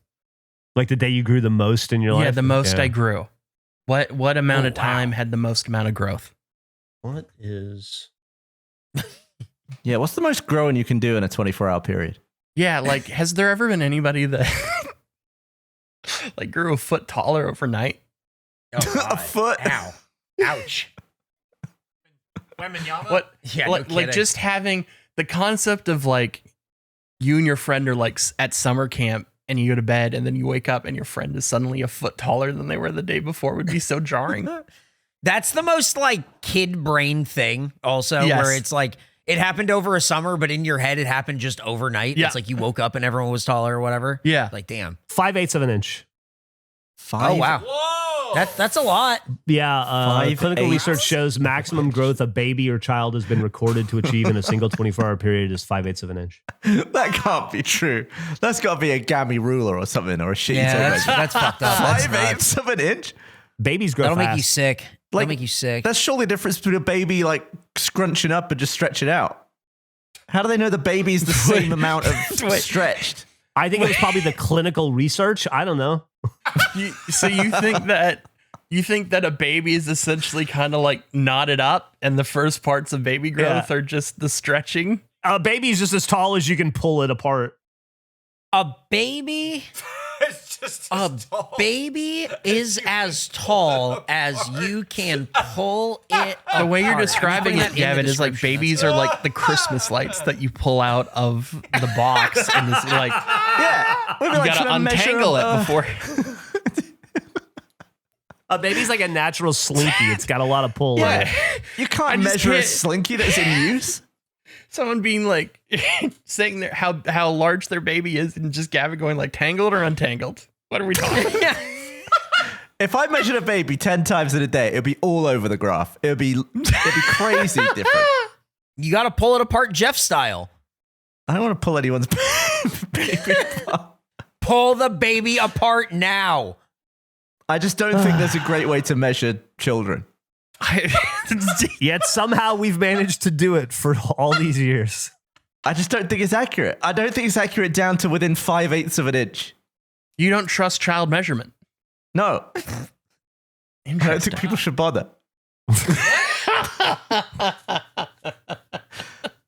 Speaker 1: Like the day you grew the most in your life?
Speaker 2: Yeah, the most I grew. What amount of
Speaker 5: wow.
Speaker 2: time had the most amount of growth?
Speaker 1: What is...
Speaker 3: Yeah, what's the most growing you can do in a 24-hour period?
Speaker 2: Yeah, like, has there ever been anybody that like grew a foot taller overnight?
Speaker 4: Oh,
Speaker 3: A foot?
Speaker 4: Ow. Ouch.
Speaker 2: What?
Speaker 4: Yeah, no
Speaker 2: like
Speaker 4: kidding.
Speaker 2: just having the concept of like you and your friend are like at summer camp and you go to bed and then you wake up and your friend is suddenly a foot taller than they were the day before would be so jarring.
Speaker 4: That's the most like kid brain thing also,
Speaker 2: Yes.
Speaker 4: where it's like it happened over a summer, but in your head it happened just overnight.
Speaker 2: Yeah.
Speaker 4: It's like you woke up and everyone was taller or whatever.
Speaker 2: Yeah.
Speaker 4: Like, damn.
Speaker 1: 5/8 of an inch.
Speaker 4: Oh, wow.
Speaker 5: Whoa!
Speaker 4: That's a lot.
Speaker 1: Yeah,
Speaker 3: 5/8.
Speaker 1: clinical research shows maximum growth a baby or child has been recorded to achieve in a single 24-hour period is 5/8 of an inch.
Speaker 3: That can't be true. That's got to be a gammy ruler or something, or a shit.
Speaker 4: Yeah, that's fucked up. That's
Speaker 3: 5/8
Speaker 4: nuts.
Speaker 3: of an inch?
Speaker 1: Babies grow
Speaker 4: That'll
Speaker 1: fast.
Speaker 4: make you sick. That'll
Speaker 3: Like,
Speaker 4: make you sick.
Speaker 3: That's surely the difference between a baby like scrunching up and just stretching out. How do they know the baby's the same amount of stretched?
Speaker 1: I think it was probably the clinical research. I don't know.
Speaker 2: So you think that a baby is essentially kind of like knotted up and the first parts of baby growth are just the stretching?
Speaker 1: A baby's just as tall as you can pull it apart.
Speaker 4: A baby
Speaker 5: It's just
Speaker 4: A baby is as tall as you can pull it
Speaker 2: The way you're
Speaker 4: apart.
Speaker 2: describing
Speaker 4: I'm
Speaker 2: it,
Speaker 4: putting that in
Speaker 2: Gavin,
Speaker 4: the
Speaker 2: is like
Speaker 4: description.
Speaker 2: babies are like the Christmas lights that you pull out of the box and it's like
Speaker 3: Yeah. We'd be
Speaker 2: you
Speaker 3: like
Speaker 2: gotta
Speaker 3: trying to measure
Speaker 2: untangle
Speaker 3: up,
Speaker 2: it before.
Speaker 1: A baby's like a natural slinky. It's got a lot of pull. on it.
Speaker 3: You
Speaker 2: I
Speaker 3: can't
Speaker 2: just
Speaker 3: measure a
Speaker 2: can't-
Speaker 3: slinky that's in use.
Speaker 2: Someone being like saying their, how large their baby is and just Gavin going like tangled or untangled. What are we talking about?
Speaker 3: If I measured a baby 10 times in a day, it'd be all over the graph. It'd be crazy different.
Speaker 4: You got to pull it apart Jeff style.
Speaker 3: I don't want to pull anyone's baby apart.
Speaker 4: Pull the baby apart now.
Speaker 3: I just don't think there's a great way to measure children.
Speaker 1: Yet somehow we've managed to do it for all these years.
Speaker 3: I just don't think it's accurate. I don't think it's accurate down to within 5/8 of an inch.
Speaker 2: You don't trust child measurement.
Speaker 3: No. I don't
Speaker 2: Interesting.
Speaker 3: think people should bother.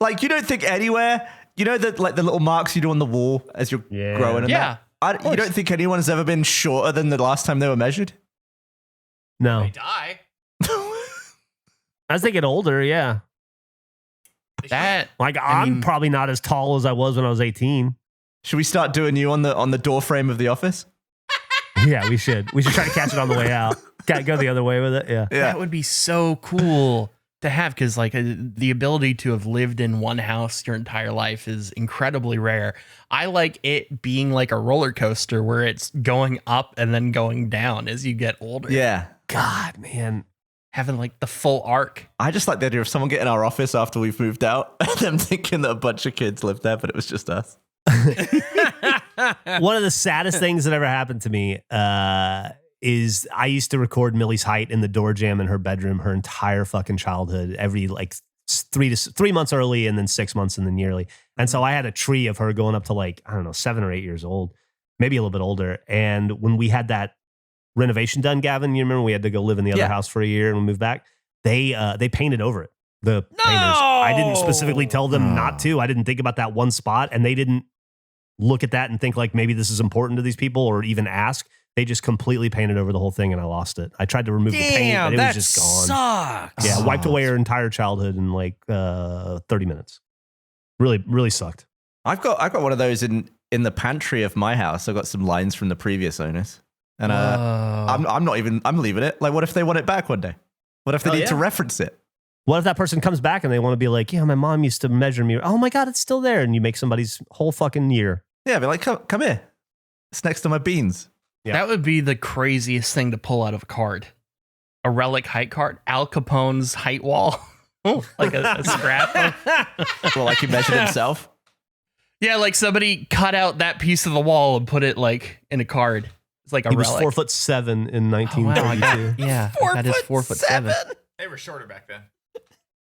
Speaker 3: Like, you don't think anywhere, you know, that like the little marks you do on the wall as you're
Speaker 1: Yeah.
Speaker 3: growing and
Speaker 2: Yeah,
Speaker 3: that? You don't think anyone has ever been shorter than the last time they were measured?
Speaker 1: No.
Speaker 5: They die.
Speaker 1: As they get older, yeah.
Speaker 2: That
Speaker 1: Like
Speaker 2: I
Speaker 1: I'm
Speaker 2: mean-
Speaker 1: probably not as tall as I was when I was 18.
Speaker 3: Should we start doing you on the door frame of the office?
Speaker 1: Yeah, we should. We should try to catch it on the way out. Go the other way with it. Yeah.
Speaker 2: that would be so cool to have because like the ability to have lived in one house your entire life is incredibly rare. I like it being like a roller coaster where it's going up and then going down as you get older.
Speaker 3: Yeah.
Speaker 1: God, man.
Speaker 2: Having like the full arc.
Speaker 3: I just like the idea of someone getting our office after we've moved out and them thinking that a bunch of kids lived there, but it was just us.
Speaker 1: One of the saddest things that ever happened to me is I used to record Millie's height in the door jam in her bedroom her entire fucking childhood, every like 3 months early and then 6 months and then yearly. And so I had a tree of her going up to like, I don't know, 7 or 8 years old, maybe a little bit older. And when we had that renovation done, Gavin, you remember we had to go live in the other
Speaker 3: Yeah.
Speaker 1: house for a year and we moved back. They painted over it. The painters. I didn't specifically tell them not to. I didn't think about that one spot, and they didn't look at that and think like maybe this is important to these people or even ask. They just completely painted over the whole thing, and I lost it. I tried to remove the paint,
Speaker 4: Damn,
Speaker 1: but it
Speaker 4: that
Speaker 1: was just gone.
Speaker 4: sucks.
Speaker 1: Yeah, wiped away her entire childhood in like 30 minutes. Really, really sucked.
Speaker 3: I've got one of those in the pantry of my house. I've got some lines from the previous owners. And I'm leaving it. Like, what if they want it back one day? What if they need to reference it?
Speaker 1: What if that person comes back and they want to be like, yeah, my mom used to measure me. Oh my God, it's still there. And you make somebody's whole fucking year.
Speaker 3: Yeah, be like, come here. It's next to my beans.
Speaker 1: Yeah.
Speaker 2: That would be the craziest thing to pull out of a card. A relic height card. Al Capone's height wall. Like a scrap.
Speaker 3: Well, like he measured himself.
Speaker 2: Yeah, like somebody cut out that piece of the wall and put it like in a card. It's like a
Speaker 1: He was
Speaker 2: relic.
Speaker 1: 4'7" in
Speaker 2: Oh, wow,
Speaker 1: 1932.
Speaker 2: yeah, that is 4'7".
Speaker 5: They were shorter back then.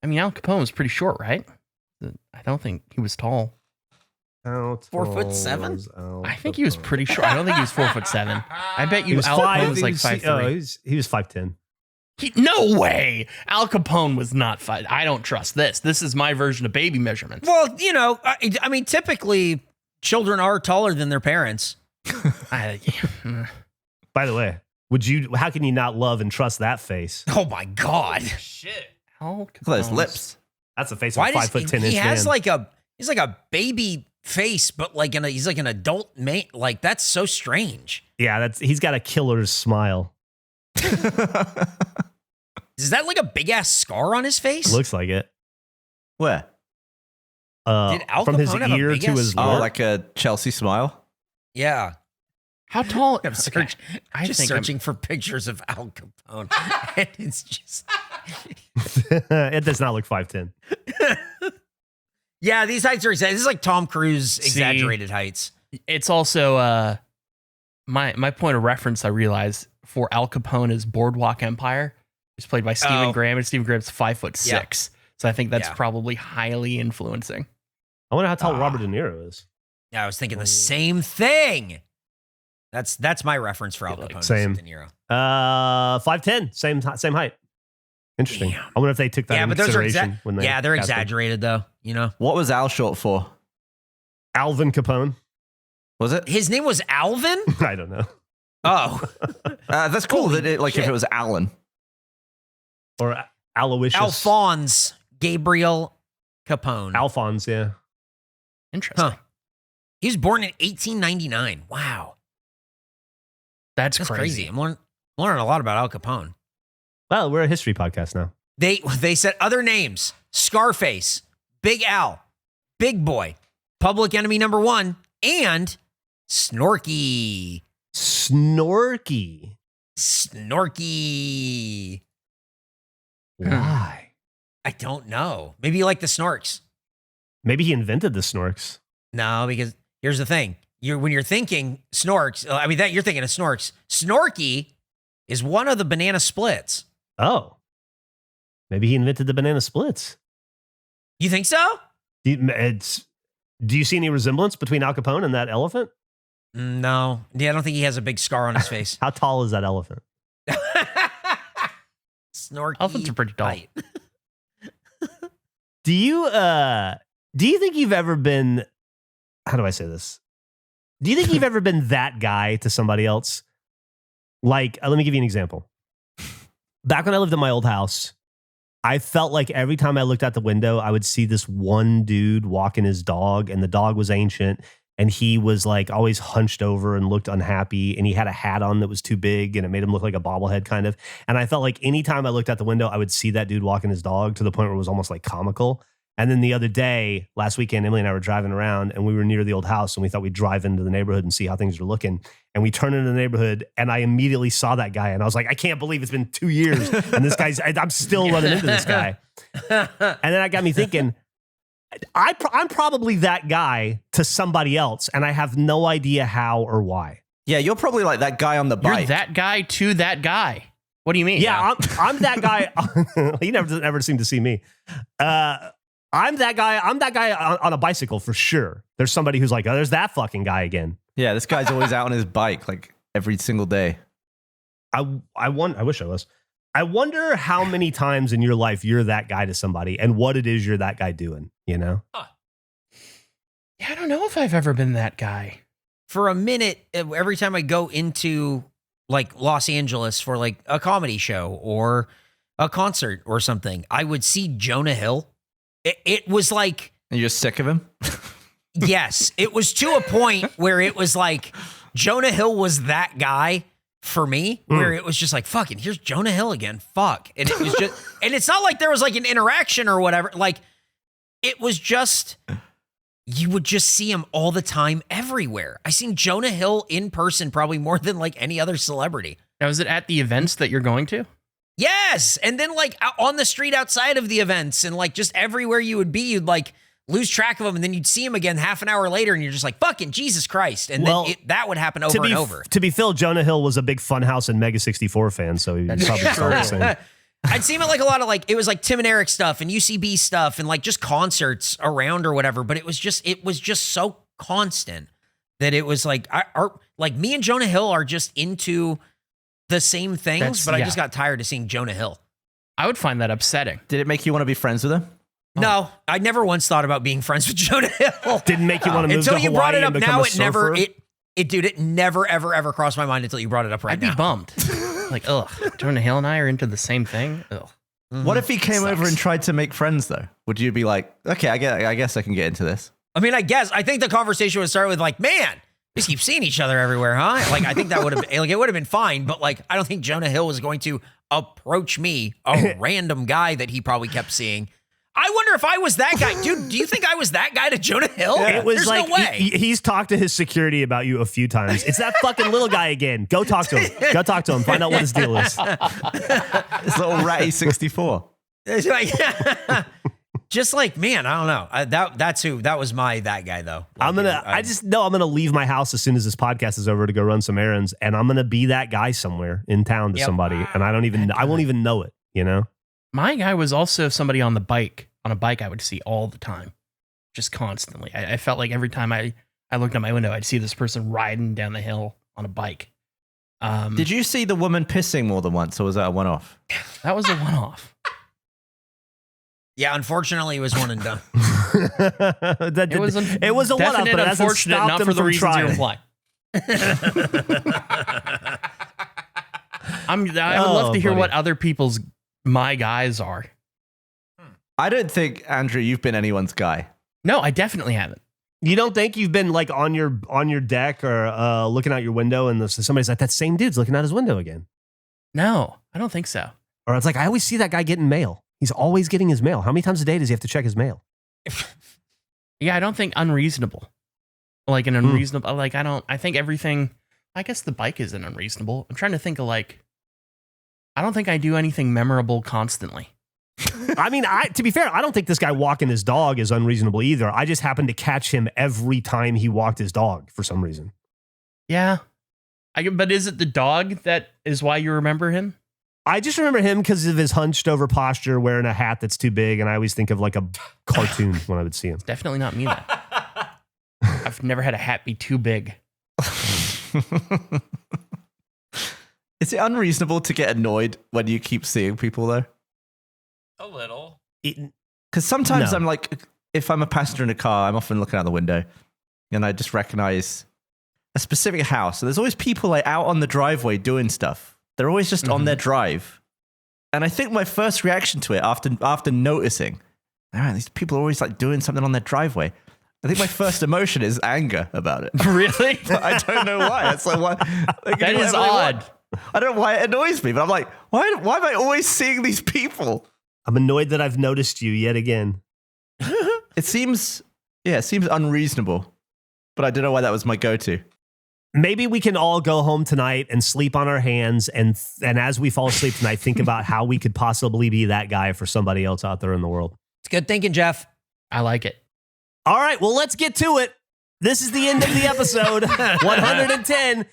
Speaker 2: I mean, Al Capone was pretty short, right? I don't think he was tall.
Speaker 1: How
Speaker 4: 4'7"?
Speaker 1: tall was Al
Speaker 2: I think he was
Speaker 1: Capone?
Speaker 2: pretty short. I don't think he was 4'7". I bet
Speaker 1: He
Speaker 2: you
Speaker 1: was
Speaker 2: Al Capone
Speaker 1: five.
Speaker 2: was
Speaker 1: He
Speaker 2: like
Speaker 1: was,
Speaker 2: 5'3".
Speaker 1: he was 5'10".
Speaker 2: No way. Al Capone was not 5. I don't trust this. This is my version of baby measurements.
Speaker 4: Well, you know, I mean, typically children are taller than their parents.
Speaker 2: I-
Speaker 1: By the way, how can you not love and trust that face?
Speaker 4: Oh my God.
Speaker 5: Shit.
Speaker 2: Al
Speaker 3: Look at those
Speaker 2: Capone's-
Speaker 3: lips.
Speaker 1: That's the face
Speaker 4: Why
Speaker 1: of a
Speaker 4: does
Speaker 1: 5'10"
Speaker 4: he
Speaker 1: inch
Speaker 4: has
Speaker 1: man.
Speaker 4: he's like a baby face, but like he's like an adult man. Like that's so strange.
Speaker 1: Yeah, he's got a killer's smile.
Speaker 4: Is that like a big ass scar on his face?
Speaker 1: Looks like it.
Speaker 3: Where?
Speaker 4: Did Al
Speaker 1: From his
Speaker 4: Capone have a
Speaker 1: ear
Speaker 4: big
Speaker 1: to
Speaker 4: ass
Speaker 1: his
Speaker 4: scar?
Speaker 1: lip.
Speaker 3: Like a Chelsea smile?
Speaker 4: Yeah.
Speaker 2: How tall?
Speaker 4: I'm searching,
Speaker 2: I
Speaker 4: just
Speaker 2: think I'm-
Speaker 4: searching for pictures of Al Capone, and it's just
Speaker 1: It does not look 5'10".
Speaker 4: yeah. These heights are exaggerated. This is like Tom Cruise exaggerated heights.
Speaker 2: It's also my point of reference. I realize for Al Capone is Boardwalk Empire. It's played by Stephen
Speaker 4: Oh.
Speaker 2: Graham, and Stephen Graham's 5'6". So I think that's
Speaker 4: Yeah.
Speaker 2: probably highly influencing.
Speaker 1: I wonder how tall Robert De Niro is.
Speaker 4: Yeah, I was thinking the same thing. That's my reference for Al Capone.
Speaker 1: Same.
Speaker 4: De Niro.
Speaker 1: 5'10", same height. Interesting.
Speaker 4: Damn.
Speaker 1: I wonder if they took that
Speaker 4: Yeah,
Speaker 1: into
Speaker 4: but those are
Speaker 1: consideration when they
Speaker 4: yeah, they're
Speaker 1: cast him.
Speaker 4: exaggerated though. You know,
Speaker 3: What was Al short for?
Speaker 1: Alvin Capone.
Speaker 3: Was it?
Speaker 4: his name was Alvin.
Speaker 1: I don't know.
Speaker 4: Oh,
Speaker 3: That's cool.
Speaker 4: Holy
Speaker 3: That it, like if
Speaker 4: shit.
Speaker 3: it was Alan.
Speaker 1: Or Aloysius.
Speaker 4: Alphonse Gabriel Capone.
Speaker 1: Alphonse, yeah.
Speaker 2: Interesting.
Speaker 4: Huh. He was born in 1899. Wow,
Speaker 2: That's
Speaker 4: that's
Speaker 2: crazy.
Speaker 4: crazy. I'm learning a lot about Al Capone.
Speaker 1: Well, we're a history podcast now.
Speaker 4: They said other names: Scarface, Big Al, Big Boy, Public Enemy Number 1, and Snorky.
Speaker 1: Snorky.
Speaker 4: Snorky.
Speaker 1: Why?
Speaker 4: I don't know. Maybe you like the Snorks.
Speaker 1: Maybe he invented the Snorks.
Speaker 4: No, because here's the thing. When you're thinking Snorks, I mean that you're thinking of Snorks. Snorky is one of the banana splits.
Speaker 1: Oh. Maybe he invented the banana splits.
Speaker 4: You think so?
Speaker 1: Do you see any resemblance between Al Capone and that elephant?
Speaker 4: No. Yeah, I don't think he has a big scar on his face.
Speaker 1: How tall is that elephant?
Speaker 4: Snorky.
Speaker 2: Elephants are pretty tall.
Speaker 4: height.
Speaker 1: Do you think you've ever been, how do I say this? Do you think you've ever been that guy to somebody else? Like, let me give you an example. Back when I lived in my old house, I felt like every time I looked out the window, I would see this one dude walking his dog, and the dog was ancient, and he was like always hunched over and looked unhappy, and he had a hat on that was too big, and it made him look like a bobblehead kind of. And I felt like anytime I looked out the window, I would see that dude walking his dog to the point where it was almost like comical. And then the other day, last weekend, Emily and I were driving around, and we were near the old house, and we thought we'd drive into the neighborhood and see how things were looking. And we turned into the neighborhood, and I immediately saw that guy, and I was like, I can't believe it's been 2 years, and this guy's, I'm still running into this guy. And then that got me thinking, I'm probably that guy to somebody else, and I have no idea how or why.
Speaker 3: Yeah, you're probably like that guy on the
Speaker 2: You're
Speaker 3: bike.
Speaker 2: that guy to that guy. What do you mean?
Speaker 1: Yeah, I'm that guy. He never seemed to see me. I'm that guy. I'm that guy on a bicycle for sure. There's somebody who's like, oh, there's that fucking guy again.
Speaker 3: Yeah, this guy's always out on his bike like every single day.
Speaker 1: I wish I was. I wonder how many times in your life you're that guy to somebody, and what it is you're that guy doing. You know?
Speaker 2: Yeah, I don't know if I've ever been that guy.
Speaker 4: For a minute, every time I go into like Los Angeles for like a comedy show or a concert or something, I would see Jonah Hill. It was like,
Speaker 3: And you're sick of him?
Speaker 4: yes, it was to a point where it was like Jonah Hill was that guy for me, where it was just like, fucking, here's Jonah Hill again. Fuck. And it was just, and it's not like there was like an interaction or whatever. Like, it was just, you would just see him all the time everywhere. I seen Jonah Hill in person probably more than like any other celebrity.
Speaker 2: Now, is it at the events that you're going to?
Speaker 4: Yes. And then like on the street outside of the events and like just everywhere you would be, you'd like lose track of him, and then you'd see him again half an hour later, and you're just like, fucking Jesus Christ. And
Speaker 1: Well,
Speaker 4: then that would happen over and over.
Speaker 1: To be Phil, Jonah Hill was a big Funhouse and Mega 64 fan, so he probably felt the same.
Speaker 4: I'd seen him at like a lot of like, it was like Tim and Eric stuff and UCB stuff and like just concerts around or whatever. But it was just so constant that it was like, like me and Jonah Hill are just into the same things, but I just got tired of seeing Jonah Hill.
Speaker 2: I would find that upsetting.
Speaker 3: Did it make you want to be friends with him?
Speaker 4: No, I never once thought about being friends with Jonah Hill.
Speaker 1: Didn't make you want to move
Speaker 4: until
Speaker 1: to
Speaker 4: you
Speaker 1: Hawaii
Speaker 4: brought it up.
Speaker 1: and become
Speaker 4: Now
Speaker 1: a surfer?
Speaker 4: it never ever crossed my mind until you brought it up right
Speaker 2: I'd
Speaker 4: now.
Speaker 2: be bummed. Like, ugh, Jonah Hill and I are into the same thing. Ugh.
Speaker 3: What if he came over and tried to make friends, though? Would you be like, okay, I guess I can get into this?
Speaker 4: I mean, I think the conversation would start with like, man, we just keep seeing each other everywhere, huh? Like, I think that would have like it would have been fine, but like, I don't think Jonah Hill was going to approach me, a random guy that he probably kept seeing. I wonder if I was that guy, dude. Do you think I was that guy to Jonah Hill?
Speaker 1: It was
Speaker 4: There's
Speaker 1: like
Speaker 4: no way.
Speaker 1: he's talked to his security about you a few times. It's that fucking little guy again. Go talk to him. Go talk to him. Find out what his deal is.
Speaker 3: This little ratty 64.
Speaker 4: It's like- just like, man, I don't know. That was that guy though. Like,
Speaker 1: I just know I'm gonna leave my house as soon as this podcast is over to go run some errands, and I'm gonna be that guy somewhere in town to somebody, and I won't even know it. You know.
Speaker 2: My guy was also somebody on a bike I would see all the time, just constantly. I felt like every time I looked out my window, I'd see this person riding down the hill on a bike.
Speaker 3: Did you see the woman pissing more than once, or was that a one-off?
Speaker 2: That was a one-off.
Speaker 4: Yeah, unfortunately, it was one and done.
Speaker 2: It was
Speaker 1: a one-off, but it hasn't
Speaker 2: unfortunate,
Speaker 1: stopped
Speaker 2: not
Speaker 1: him
Speaker 2: for the
Speaker 1: from
Speaker 2: reasons you
Speaker 1: trying.
Speaker 2: imply. I would love to hear
Speaker 1: buddy.
Speaker 2: what other people's my guys are.
Speaker 3: I don't think, Andrew, you've been anyone's guy.
Speaker 2: No, I definitely haven't.
Speaker 1: You don't think you've been like on your deck or looking out your window, and somebody's like, that same dude's looking out his window again?
Speaker 2: No, I don't think so.
Speaker 1: Or it's like, I always see that guy getting mail. He's always getting his mail. How many times a day does he have to check his mail?
Speaker 2: Yeah, I don't think unreasonable. Like an unreasonable, like I think everything, I guess the bike isn't unreasonable. I'm trying to think of like, I don't think I do anything memorable constantly.
Speaker 1: I mean, to be fair, I don't think this guy walking his dog is unreasonable either. I just happen to catch him every time he walked his dog for some reason.
Speaker 2: Yeah. But is it the dog that is why you remember him?
Speaker 1: I just remember him because of his hunched over posture, wearing a hat that's too big, and I always think of like a cartoon when I would see him.
Speaker 2: Definitely not me then. I've never had a hat be too big.
Speaker 3: Is it unreasonable to get annoyed when you keep seeing people, though?
Speaker 5: A little.
Speaker 3: Because sometimes
Speaker 1: No.
Speaker 3: I'm like, if I'm a passenger in a car, I'm often looking out the window, and I just recognize a specific house. So there's always people like out on the driveway doing stuff. They're always just on their drive. And I think my first reaction to it after noticing, man, these people are always like doing something on their driveway. I think my first emotion is anger about it.
Speaker 2: Really?
Speaker 3: I don't know why. It's like, why?
Speaker 2: That is odd.
Speaker 3: I don't know why it annoys me, but I'm like, why am I always seeing these people?
Speaker 1: I'm annoyed that I've noticed you yet again.
Speaker 3: It seems unreasonable, but I don't know why that was my go-to.
Speaker 1: Maybe we can all go home tonight and sleep on our hands, and as we fall asleep tonight, think about how we could possibly be that guy for somebody else out there in the world.
Speaker 4: It's good thinking, Jeff.
Speaker 2: I like it.
Speaker 1: All right, well, let's get to it. This is the end of the episode. 110.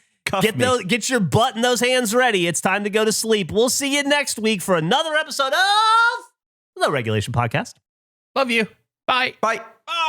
Speaker 1: Get your butt in those hands ready. It's time to go to sleep. We'll see you next week for another episode of The Regulation Podcast.
Speaker 2: Love you. Bye.
Speaker 3: Bye.
Speaker 5: Bye.